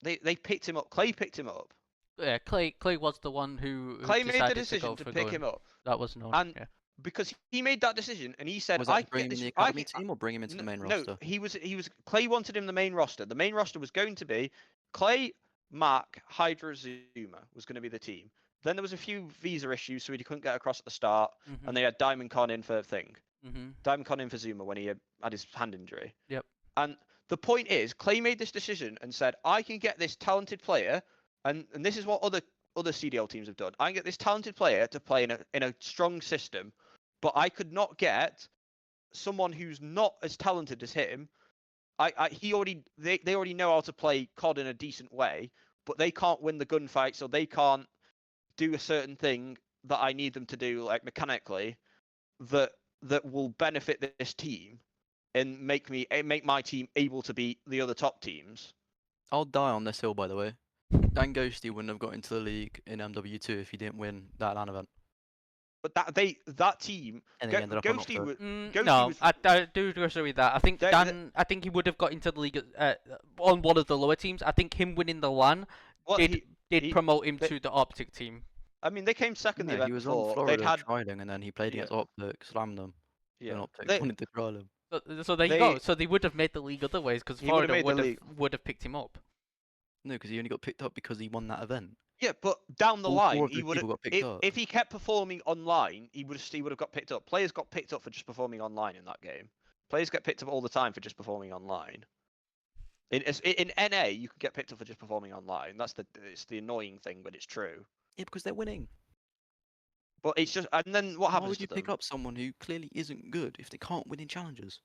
they picked him up. Clay picked him up. Yeah, Clay was the one who Clay made the decided decision to to go pick for him going. up That was known. And- Yeah. because he made that decision and he said, Was "I that can bring get him in this. the I academy can, team or bring him into the main no, roster? he was Clay wanted him the main roster. The main roster was going to be Clay, Mac, Hydra, Zuma was going to be the team. Then there was a few visa issues, so he couldn't get across at the start, Mhm. and they had Diamond Con in for thing. Mhm. Diamond Con in for Zuma when he had his hand injury. Yep. And the point is, Clay made this decision and said, "I can get this talented player," and this is what other CDL teams have done. I can get this talented player to play in a strong system, but I could not get someone who's not as talented as him. They already know how to play COD in a decent way, but they can't win the gunfights, or they can't do a certain thing that I need them to do, like mechanically, that will benefit this team and make my team able to beat the other top teams. I'll die on this hill, by the way. Dan Ghosty wouldn't have got into the league in MW2 if he didn't win that LAN event. But that team, And they ended up on Ghosty Octo. was No, was- I do agree with that. I think They- I think he would have got into the league on one of the lower teams. I think him winning the LAN well, did he- promote him they- to the OpTic team. I mean, they came second the No, event he was on before. Florida They'd had trialing, and then he played against Yeah. OpTic, slammed them. yeah. And OpTic They, wanted to trial him. So there you go. So they would have made the league otherwise because He would have Florida made the league. would have picked him up. No, because he only got picked up because he won that event. Yeah, but down the All four line, of he those would have. people got picked up. If he kept performing online, he would have got picked up. Players got picked up for just performing online in that game. Players get picked up all the time for just performing online. In NA, you could get picked up for just performing online. It's the annoying thing, but it's true. Yeah, because they're winning. But it's just, and then what Why happens would you to pick them? up someone who clearly isn't good if they can't win in challenges?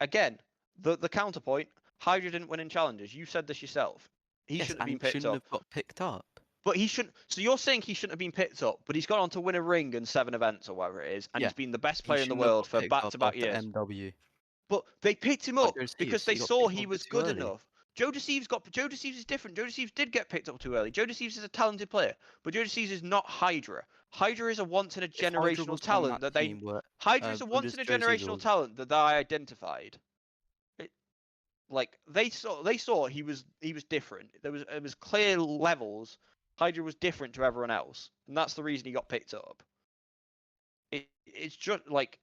Again, the counterpoint: Hydra didn't win in challenges. You said this yourself. He Yes, shouldn't have and been picked shouldn't up. have got picked up. But he shouldn't. So you're saying he shouldn't have been picked up, but he's gone on to win a ring and 7 events or whatever it is, and Yeah, he's been the best He player in the shouldn't have world got for picked up back-to-back after years. MW. But they picked him Like up Joe Deceives, because they he got saw picked he up was too good early. enough. Joe Deceives did get picked up too early. Joe Deceives is a talented player, but Joe Deceives is not Hydra. Hydra is a once in a If Hydra generational was on talent that that team where Hydra is a once just in a Joe Deceives generational was- talent that I identified. Like they saw he was different. It was clear levels. Hydra was different to everyone else, and that's the reason he got picked up. It's just like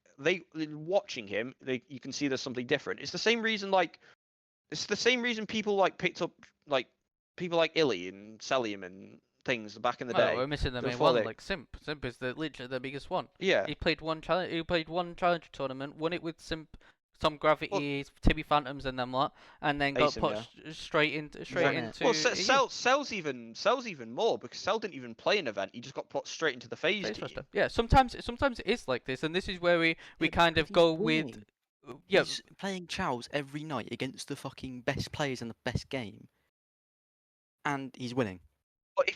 watching him, you can see there's something different. It's the same reason people like picked up like people like Illy and Celium and things back in the Well, day. we're missing the main before one, they- like Simp. Simp is literally the biggest one. Yeah, He played one challenge. He played one challenge tournament, won it with Simp, some Gravity, Tibby Phantoms, and them lot, and then got Ace him, put yeah. straight into well, EU. Cell's even more because Cell didn't even play an event. He just got put straight into the phase Phase team. roster. Yeah, sometimes it is like this, and this is where we Yeah, kind but of he's go winning. with. Yeah, He's playing Chows every night against the fucking best players in the best game, and he's winning. But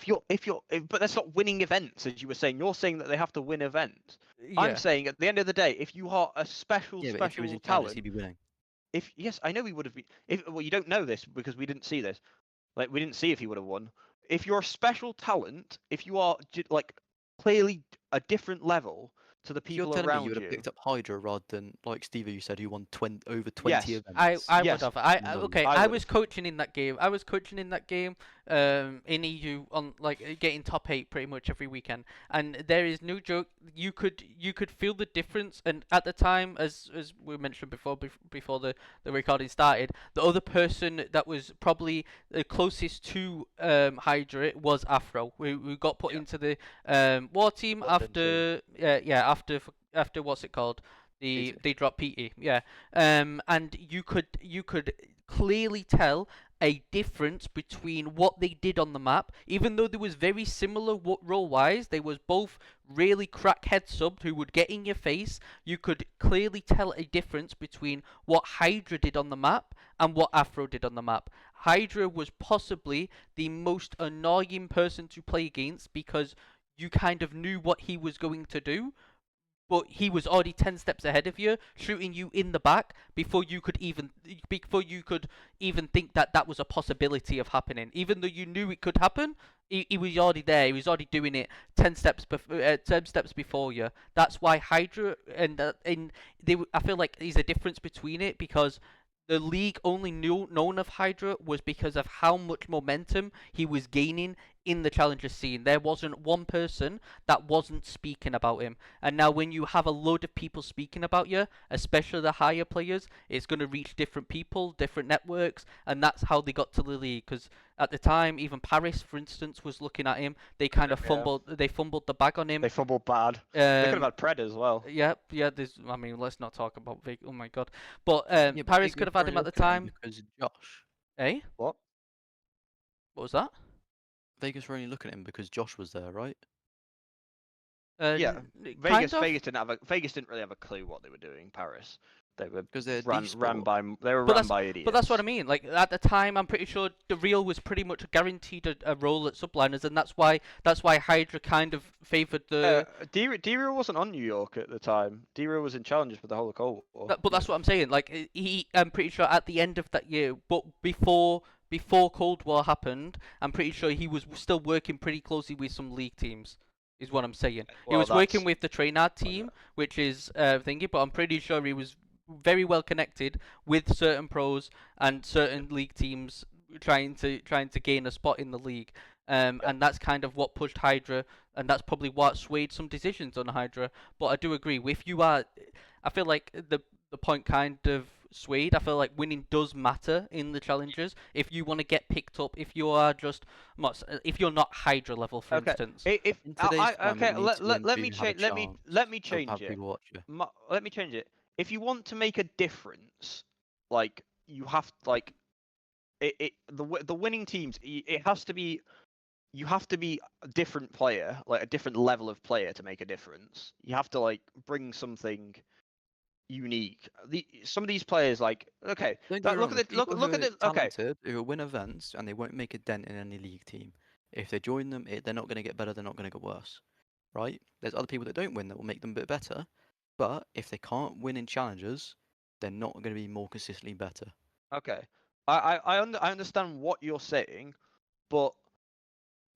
but that's not winning events, as you were saying. You're saying that they have to win events. yeah. I'm saying at the end of the day, if you are a special Yeah, but if he was in challenges, talent, he'd be winning. yes, I know he would have been. Well, you don't know this because we didn't see this. Like we didn't see if he would have won. If you're a special talent, if you are like clearly a different level to the If you're people telling me around you would have picked up Hydra rather than like Stevie, you said, who won over 20 Yes. events. I Yes. would have. No, Okay. I I would was coaching in that game. In EU on like getting top 8 pretty much every weekend, and there is no joke. You could feel the difference, and at the time, as we mentioned before the recording started, the other person that was probably the closest to Hydra was Afro. We got put Yeah. into the war team London after after what's it called? PT. They dropped PT, yeah. And you could clearly tell a difference between what they did on the map, even though there was very similar role wise. They was both really crackhead subbed who would get in your face. You could clearly tell a difference between what Hydra did on the map and what Afro did on the map. Hydra was possibly the most annoying person to play against because you kind of knew what he was going to do, but he was already 10 steps ahead of you, shooting you in the back before you could even think that was a possibility of happening. Even though you knew it could happen, he was already there. He was already doing it 10 steps before you. That's why Hydra I feel like there's a difference between it because the league only known of Hydra was because of how much momentum he was gaining in the challenger scene. There wasn't one person that wasn't speaking about him. And now when you have a load of people speaking about you, especially the higher players, it's going to reach different people, different networks, and that's how they got to the league. Because at the time, even Paris, for instance, was looking at him. They kind of fumbled the bag on him. They fumbled bad. They could have had Pred as well. Yeah. I mean, let's not talk about Vic. Oh my god. But Yeah, but Paris Vegas could have had were him at the only looking time. because Josh. Eh? What? What was that? Vegas were only looking at him because Josh was there, right? Yeah, Kind of. Vegas didn't really have a clue what they were doing. Paris, they were Because they're ran by idiots. But that's what I mean. Like at the time, I'm pretty sure the Real was pretty much guaranteed a role at subliners, and that's why Hydra kind of favoured the. D-Real wasn't on New York at the time. D-Real was in challenges for the whole of Cold War. But that's what I'm saying. Like I'm pretty sure at the end of that year, but before Cold War happened, I'm pretty sure he was still working pretty closely with some league teams. Is what I'm saying. He was working with the Trainard team, which is thingy, but I'm pretty sure he was very well connected with certain pros and certain league teams trying to gain a spot in the league. Yeah. And that's kind of what pushed Hydra, and that's probably what swayed some decisions on Hydra. But I do agree, if you are, I feel like the point kind of swayed. I feel like winning does matter in the challenges. If you want to get picked up, if you are just, if you're not Hydra level, for Okay. instance. If In today's climate, okay, you need to win let me to have a change. chance. Let me To change have it. people watch you. Let me change it. If you want to make a difference, like you have like the winning teams, it has to be. You have to be a different player, like a different level of player to make a difference. You have to like bring something unique. Some of these players, like okay, Don't get me look wrong, at the people who look at are it. Okay, talented, who win events, and they won't make a dent in any league team. If they join them, they're not going to get better, they're not going to get worse, right? There's other people that don't win that will make them a bit better, but if they can't win in challenges, they're not going to be more consistently better. okay. I understand what you're saying, but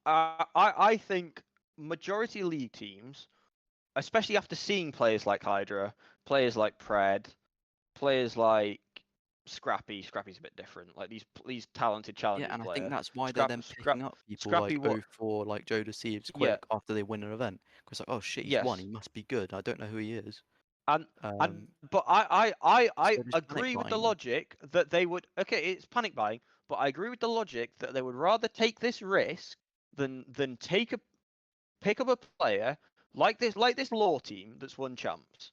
I think majority of league teams, especially after seeing players like Hydra, players like Pred, players like Scrappy. Scrappy's a bit different. Like these talented Yeah, challengers and I think player. that's why they're then Scrap picking up people Scrappy like what? 04, like Joe Deceives Yeah. quick after they win an event. Because like, oh shit, he's won, Yes. he must be good. I don't know who he is. And Um, but I so just panic agree with the buying. logic that they would. Okay, it's panic buying, but I agree with the logic that they would rather take this risk than pick up a player like this law team that's won champs.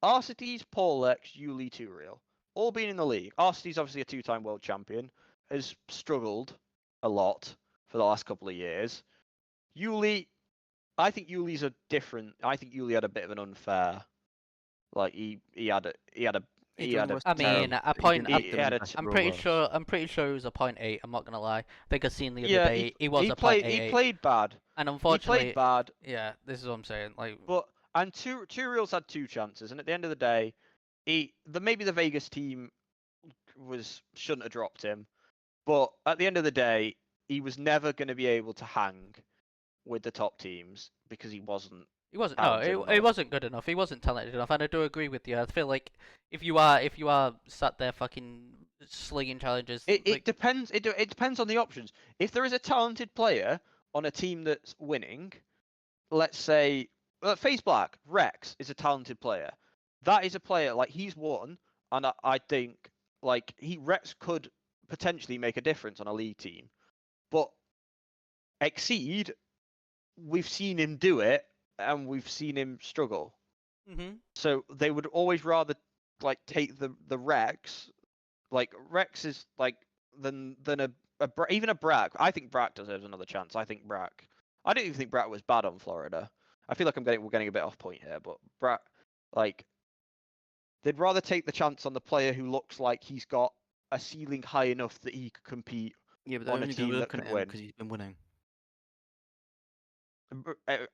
Arcites, Paulex, Yuli, Turiel, all been in the league. Arcites obviously a two-time world champion, has struggled a lot for the last couple of years. Yuli, I think Yuli's a different. I think Yuli had a bit of an unfair. Like he had a He he joined had the a I Western mean, team. terrible. a He point. didn't He make them had any a better or worse. I'm pretty sure it was a point 8. I'm not gonna lie. I think I seen the other yeah. day. It was a point He 88, played bad. and He played unfortunately, bad. yeah, this is what I'm saying. Like, But and Turiel's had two chances, and at the end of the day, maybe the Vegas team shouldn't have dropped him. But at the end of the day, he was never going to be able to hang with the top teams because he wasn't he wasn't. No, talented it enough. wasn't good enough. He wasn't talented enough, and I do agree with you. I feel like if you are sat there fucking slinging challenges, It depends. It depends on the options. If there is a talented player on a team that's winning, let's say FaZe Black, Rex is a talented player. That is a player like he's won, and I think like Rex could potentially make a difference on a league team. But Exceed, we've seen him do it, and we've seen him struggle. hmm So they would always rather like take the Rex. Like Rex is like than even a Brack. I think Brack deserves another chance. I think Brack. I don't even think Brack was bad on Florida. I feel like we're getting a bit off point here, but Brack, like they'd rather take the chance on the player who looks like he's got a ceiling high enough that he could compete Yeah, but they're on a only going to team be that looking could at him win. because he's been winning.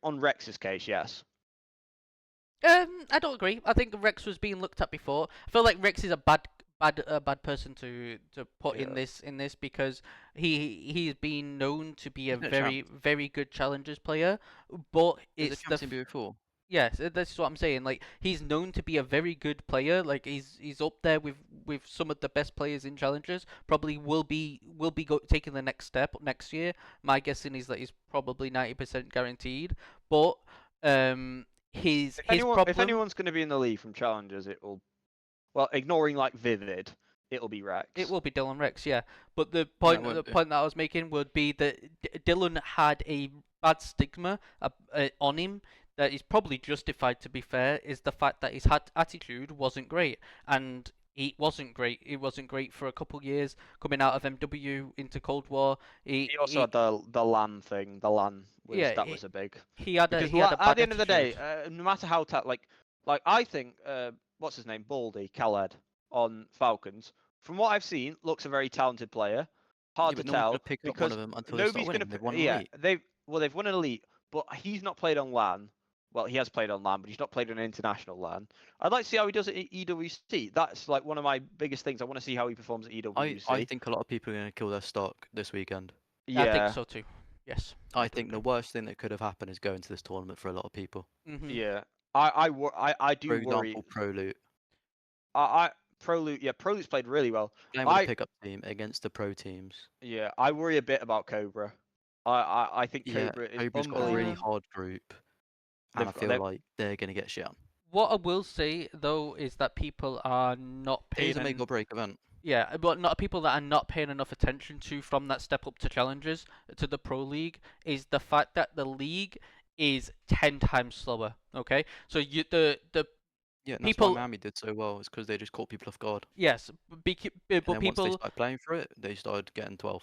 On Rex's case, yes. I don't agree. I think Rex was being looked at before. I feel like Rex is a bad person to put Yeah. in this because he's been known to be a He's been a very champ. very good challengers player, but He's a it's champ in BO4. yes, this is what I'm saying. Like he's known to be a very good player. Like he's up there with some of the best players in challengers. Probably will be taking the next step next year. My guessing is that he's probably 90% guaranteed. But his If problem. anyone's going to be in the league from challengers, it will. Well, ignoring like Vivid, it'll be Rex. It will be Dylan Rex, yeah. But the No, it point won't be. that I was making would be that Dylan had a bad stigma on him that is probably justified. To be fair, is the fact that his attitude wasn't great, and it wasn't great. It wasn't great for a couple years coming out of MW into Cold War. He also had the LAN thing. The LAN was a big. He had Because a at bad the end of the day, attitude. no matter how like I think what's his name, Baldy Khaled on Falcons, from what I've seen, looks a very talented player. Hard Yeah, to but no one's going tell to pick up one because of them until they start nobody's winning. They've won an yeah, elite. they've won an elite, but he's not played on LAN. Well, he has played on LAN, but he's not played on international LAN. I'd like to see how he does it at EWC. That's like one of my biggest things. I want to see how he performs at EWC. I think a lot of people are going to kill their stock this weekend. I think Yeah, so too. Yes. I think the worst thing that could have happened is going to this tournament for a lot of people. hmm yeah. I do For worry. example, ProLoot. Proloot, yeah, Proloot's played really well. Playing with a pickup team against the pro teams. Yeah, I worry a bit about Cobra. I think Yeah, Cobra is Cobra's got a really unbelievable. hard group, and I They've got, feel like they're gonna get shit on. What I will say though is that people are not It is paying a make or break event. yeah, but not people that are not paying enough attention to from that step up to challenges to the pro league is the fact that the league is 10 times slower. Okay, so the Yeah, and that's why people Miami did so well. It's because they just caught people off guard, yes, and but then once they people started playing for it, they started getting 12.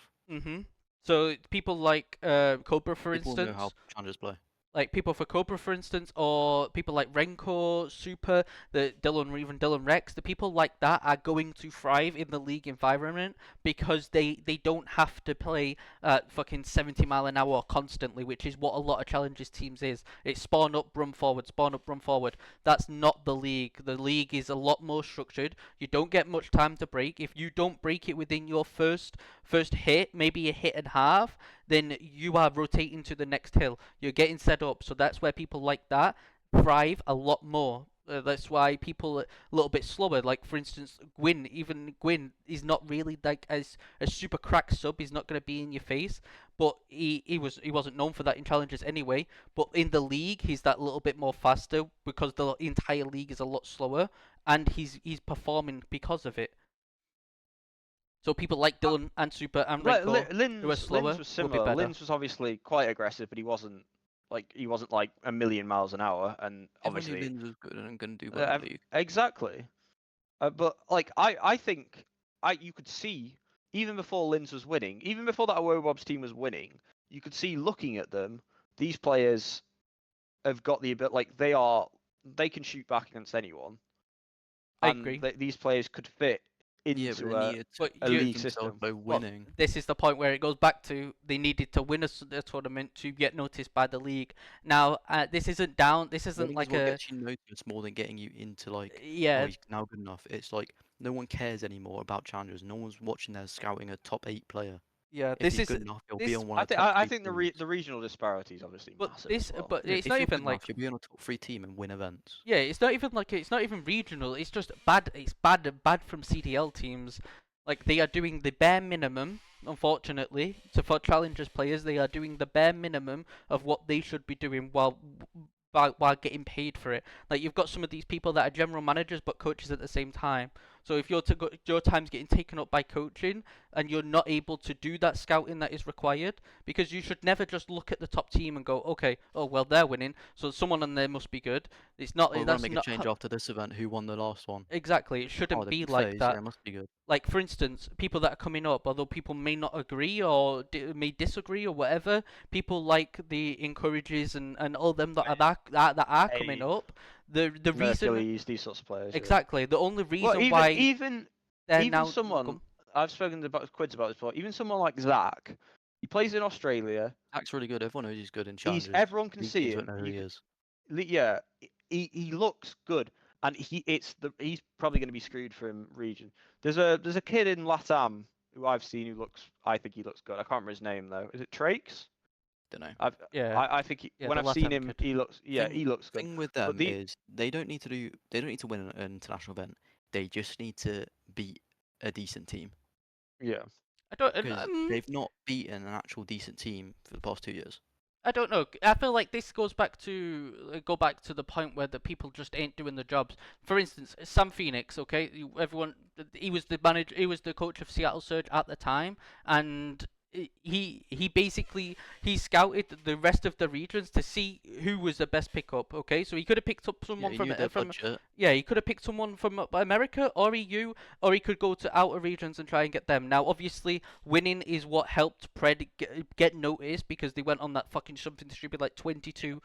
so people like Cobra for People know how instance. challengers play. Like people for Cobra, for instance, or people like Renko, Super, the Dylan, even Dylan Rex, the people like that are going to thrive in the league environment because they don't have to play at fucking 70 mile an hour constantly, which is what a lot of challenges teams is. It's spawn up, run forward, spawn up, run forward. That's not the league. The league is a lot more structured. You don't get much time to break. If you don't break it within your first hit, maybe a hit and a half, then you are rotating to the next hill. You're getting set up. So that's where people like that thrive a lot more. That's why people are a little bit slower. Like for instance, Gwyn. Even Gwyn is not really like as a super crack sub. He's not going to be in your face, but he wasn't known for that in challenges anyway. But in the league, he's that little bit more faster because the entire league is a lot slower, and he's performing because of it. So people like Dylan and Super and Renko, who are slower, Linz was will be similar. better. Linz was obviously quite aggressive, but he wasn't like a million miles an hour, and Everyone knew obviously Linz was good and going to do well in the league. exactly. But like I think you could see even before Linz was winning, even before that Awobob's team was winning, you could see looking at them, these players have got the ability. Like they can shoot back against anyone. I And agree. these players could fit Yeah, but into they needed to But a you- prove league themselves system. by Well, winning. this is the point where it goes back to they needed to win a tournament to get noticed by the league. Now, this isn't down. This isn't Winning is like what a gets you noticed more than getting you into like, oh, yeah. he's now good enough. It's like no one cares anymore about challengers. No one's watching there scouting a top 8 player. Yeah, If this he's is good enough, he'll be this. on one I of the think top I 3 think teams. the regional disparity is obviously But massive this, as well. but Yeah, it's if not you're even good like enough, you'll be on a top 3 team and win events. yeah, it's not even like it's not even regional. It's just bad. It's bad from CDL teams. Like they are doing the bare minimum. Unfortunately, for challengers players, they are doing the bare minimum of what they should be doing while getting paid for it. Like you've got some of these people that are general managers but coaches at the same time. So if your time's getting taken up by coaching and you're not able to do that scouting that is required, because you should never just look at the top team and go, okay, oh well they're winning, so someone on there must be good. It's not. Oh, we want That's to make a not change after this event. Who won the last one? exactly. It Oh, shouldn't the be big like phase. that. Yeah, it must be good. Like for instance, people that are coming up, although people may not agree or may disagree or whatever, people like the encourages and all them that are coming Hey, up. The reason Hercules, these sorts of players. exactly the only Yeah. reason why Even they're even now someone I've spoken about Quids about this before. Even someone like Zach, he plays in Australia. Zach's really good. Everyone knows he's good in challenges. Everyone can League see teams him. won't know who he is. Yeah, he looks good, and he's probably going to be screwed from region. There's a kid in Latam who I've seen who I think he looks good. I can't remember his name though. Is it Trakes? Don't know. I think Yeah, when the I've seen Latam him, kid. he looks he looks good. Thing with But them is they don't need to win an international event. They just need to beat a decent team yeah. I don't because they've not beaten an actual decent team for the past 2 years. I don't know. I feel like this goes back to the point where the people just ain't doing the jobs. For instance, Sam Phoenix. Okay, everyone. He was the manager. He was the coach of Seattle Surge at the time, and he basically he scouted the rest of the regions to see who was the best pickup. Okay, so he could have picked up Yeah, someone he knew their from budget. yeah, he could have picked someone from America or EU, or he could go to outer regions and try and get them. Now, obviously, winning is what helped Pred get noticed because they went on that fucking something stupid like 22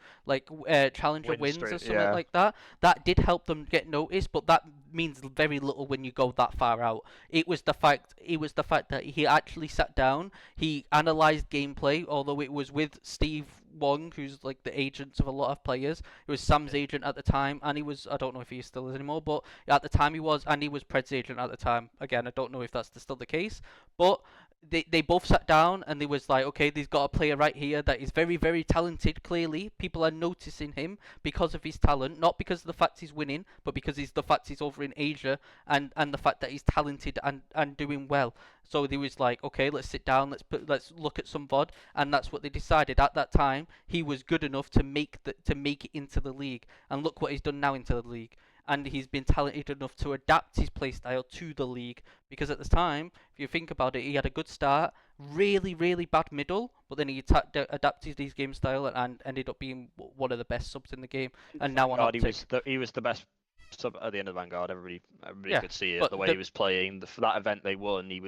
challenger Win wins streak, or something yeah. like that. That did help them get noticed, but that means very little when you go that far out. It was the fact that he actually sat down, he analyzed gameplay, although it was with Steve Wong, who's like the agent of a lot of players. It was Sam's agent at the time, and he was, I don't know if he still is anymore, but at the time he was, and he was Pred's agent at the time. Again, I don't know if that's still the case, but they both sat down and they was like, okay, they've got a player right here that is very, very talented. Clearly, people are noticing him because of his talent, not because of the fact he's winning, but because he's the fact he's over in Asia and the fact that he's talented and doing well. So they was like, okay, let's sit down, let's look at some VOD, and that's what they decided. At that time, he was good enough to make it into the league, and look what he's done now into the league. And he's been talented enough to adapt his playstyle to the league. Because at the time, if you think about it, he had a good start, really, really bad middle, but then he adapted his game style and ended up being one of the best subs in the game. And now on OpTic, he was the best sub at the end of Vanguard. Everybody Yeah, could see it. but The way he was playing, for that event they won, he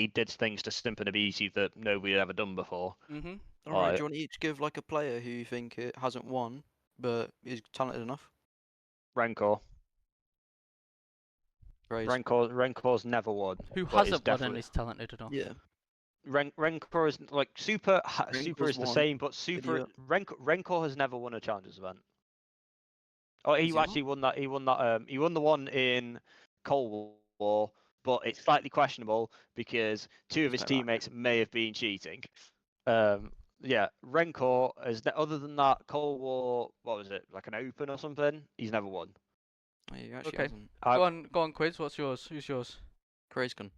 did things to Stimp and Abisi that nobody had ever done before. Mhm. All right, do you want to each give like a player who you think it hasn't won but is talented enough? Rancor. Praise. Renkor's never won. Who but is hasn't won and definitely is talented enough? Yeah. Rancor is like Super. Super Renkor's is the won. same, but Super Idiot. Rancor has never won a Challengers event. Oh, Has he he actually won that. He won that. He won the one in Cold War, but it's slightly questionable because two of his Just like that. teammates may have been cheating. Yeah, Rancor is other than that Cold War. What was it? Like an open or something? He's never won. He actually Okay. hasn't. Go on, Quids. What's yours? Who's yours? Grayscon.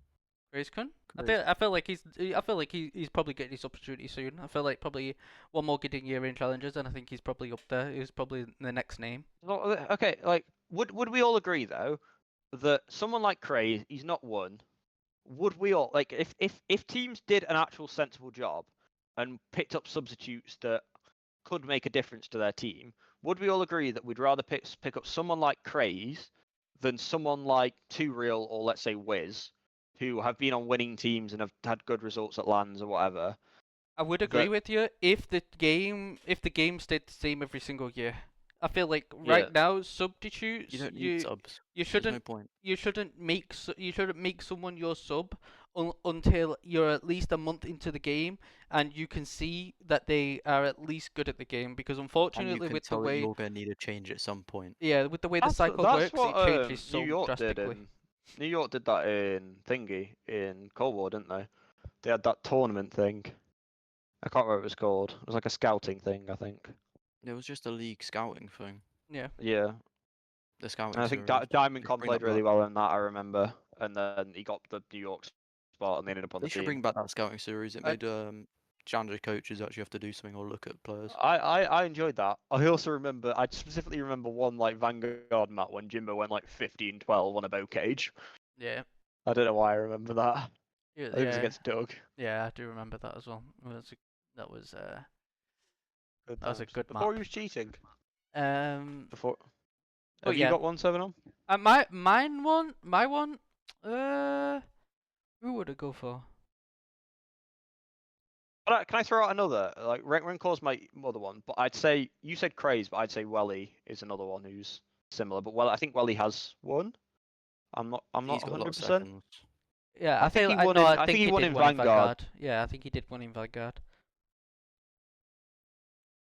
Grayscon? I feel like he's probably getting his opportunity soon. I feel like probably one more good year in challenges, and I think he's probably up there. He's probably the next name. Okay, like would we all agree though that someone like Cray, he's not won? Would we all like if teams did an actual sensible job and picked up substitutes that could make a difference to their team? Would we all agree that we'd rather pick up someone like Craze than someone like Two Real or let's say Wiz, who have been on winning teams and have had good results at lands or whatever? I would agree with you if the game stayed the same every single year. I feel like right now substitutes You don't need subs. you There's no shouldn't point. you shouldn't make someone your sub until you're at least a month into the game and you can see that they are at least good at the game, because And you unfortunately can with the tell that way you're going to need a change at some point. with the way the That's cycle that's works, what it changes so New York drastically. did. New York did that in Thingy in Cold War, didn't they? They had that tournament thing. I can't remember what it was called. It was like a scouting thing, I think. It was just a league scouting thing. Yeah. Yeah. The scouting. And I think series. Diamond They Con bring played that really back. well in that, I remember. And then he got the New York spot and they ended up on They the should team. bring back that scouting series. It made challenger coaches actually have to do something or look at players. I enjoyed that. I also remember, I specifically remember one like Vanguard map when Jimbo went like 15-12 on a bow cage. Yeah. I don't know why I remember that. Yeah. I think it was against Doug. Yeah, I do remember that as well. That was a good map. Before he was cheating. Before. Oh, Have you yeah. got one 7 on? My one. Who would I go for? Can I throw out another? Like Renkor's my other one, but I'd say you said Craze, but I'd say Welly is another one who's similar. But I think Welly has won. I'm not He's got a lot of 100%. seconds. Yeah, I think he won in Vanguard. Yeah, I think he did win in Vanguard.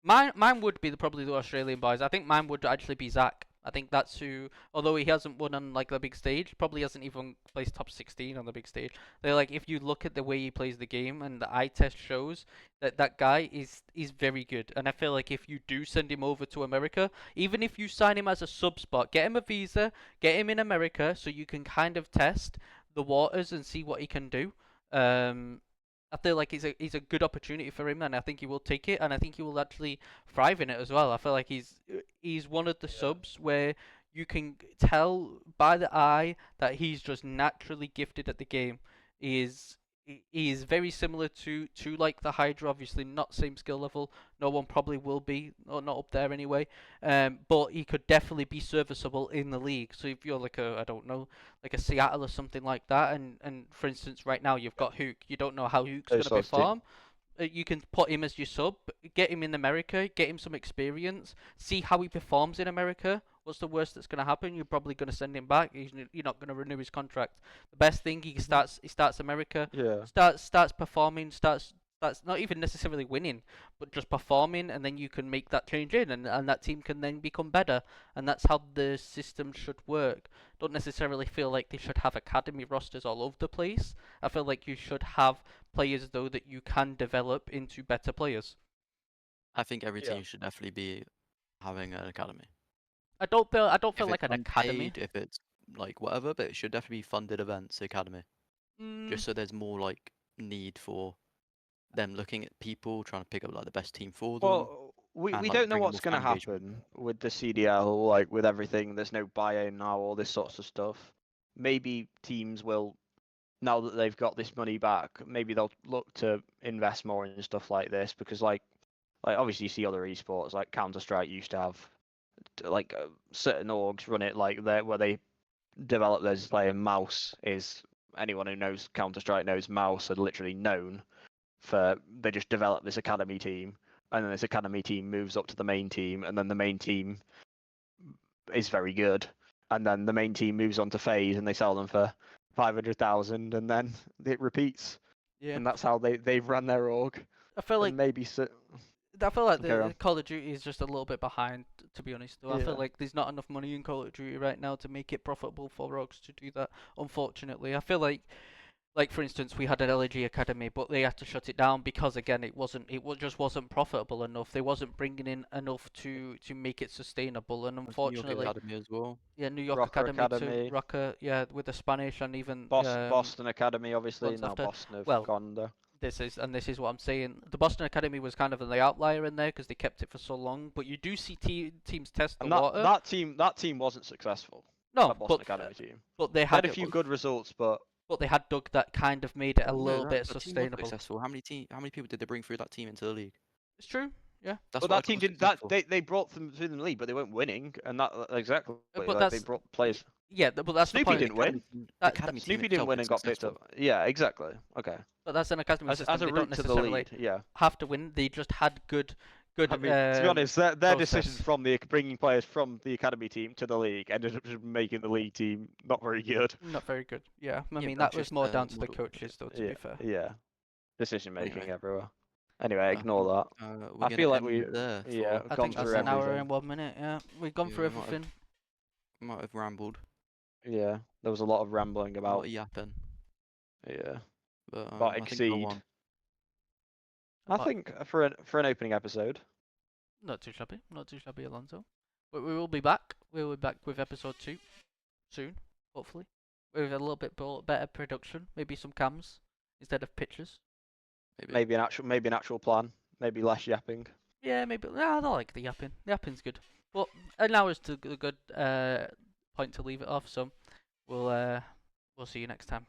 Mine would be probably the Australian boys. I think mine would actually be Zach. I think that's who, although he hasn't won on like the big stage, probably hasn't even placed top 16 on the big stage. They're like, if you look at the way he plays the game and the eye test shows that guy is very good. And I feel like if you do send him over to America, even if you sign him as a sub spot, get him a visa, get him in America so you can kind of test the waters and see what he can do. I feel like he's a good opportunity for him, and I think he will take it, and I think he will actually thrive in it as well. I feel like he's one of the subs where you can tell by the eye that he's just naturally gifted at the game. He is very similar to like the Hydra, obviously not same skill level. No one probably will be, or not up there anyway. But he could definitely be serviceable in the league. So if you're like I don't know, like a Seattle or something like that, and for instance right now you've got Hook, you don't know how Hook's going to perform. You can put him as your sub, get him in America, get him some experience, see how he performs in America. What's the worst that's going to happen? You're probably going to send him back. You're not going to renew his contract. The best thing, he starts America, starts performing, starts that's not even necessarily winning, but just performing, and then you can make that change in, and that team can then become better, and that's how the system should work. Don't necessarily feel like they should have academy rosters all over the place. I feel like you should have players though that you can develop into better players. I think every Yeah. team should definitely be having an academy. I don't feel If like it's an academy. unpaid, if it's like whatever, but it should definitely be funded events, academy. Mm, Just so there's more like need for them looking at people, trying to pick up like the best team for them. Well, we and, like, don't know bringing what's more going to fan engagement. happen with the CDL, like with everything. There's no buy-in now, all this sorts of stuff. Maybe teams will, now that they've got this money back, maybe they'll look to invest more in stuff like this because, like obviously you see other esports like Counter-Strike used to have like certain orgs run it like that where they develop there's like a Mouse is anyone who knows Counter-Strike knows Mouse are literally known for they just develop this academy team and then this academy team moves up to the main team and then the main team is very good and then the main team moves on to FaZe and they sell them for 500,000 and then it repeats yeah. and that's how they've run their org I feel like and maybe I feel like Carry on. the Call of Duty is just a little bit behind, to be honest. Though I feel Yeah. like there's not enough money in Call of Duty right now to make it profitable for rogues to do that. Unfortunately, I feel like for instance, we had an LG Academy, but they had to shut it down because again, just wasn't profitable enough. They wasn't bringing in enough to make it sustainable, and New York unfortunately, Academy as well. yeah, New York Rocker Academy too, Academy. Rocker, yeah, with the Spanish and even Boston Academy, obviously ones now after. Boston have Well, gone there. this is what I'm saying. The Boston Academy was kind of the outlier in there because they kept it for so long. But you do see teams test the And water. that team wasn't successful. No, That Boston Academy team. but they They had had a few good results, but But they had dug that kind of made it a No, little that bit team was sustainable. successful. How many people did they bring through that team into the league? It's true. Yeah. That's but what I that team call didn't. That successful. they brought them through the league, but they weren't winning, and that exactly. But like, they that's brought players. yeah. But that's Snoopy the point. didn't win. Academy team Snoopy didn't itself win is and got picked successful. up. Yeah, exactly. Okay. But that's an academy As system. a They don't route to the necessarily lead. Yeah. have to win. They just had good. I mean, to be honest, their decision process. from bringing players from the academy team to the league ended up just making the league team not very good. Not very good. Yeah. I Yeah, mean, but that was just, more down to the model- coaches, though. To Yeah. be fair. Yeah. Decision making Anyway. everywhere. Anyway, ignore that. We're I gonna feel like end we it there. yeah for I gone think that's through an hour everything. and 1 minute. Yeah. We've gone Yeah, through we might have- everything. Might have rambled. Yeah, there was a lot of rambling A lot about of yapping. yeah But about I think I Exceed. won. I But- think for an opening episode. Not too shabby. Not too shabby, Alonso. But we will be back. We will be back with episode 2 soon, hopefully, with a little bit better production. Maybe some cams instead of pictures. Maybe an actual plan. Maybe less yapping. Yeah, maybe. I don't like the yapping. The yapping's good. But an hour's a good point to leave it off. So we'll see you next time.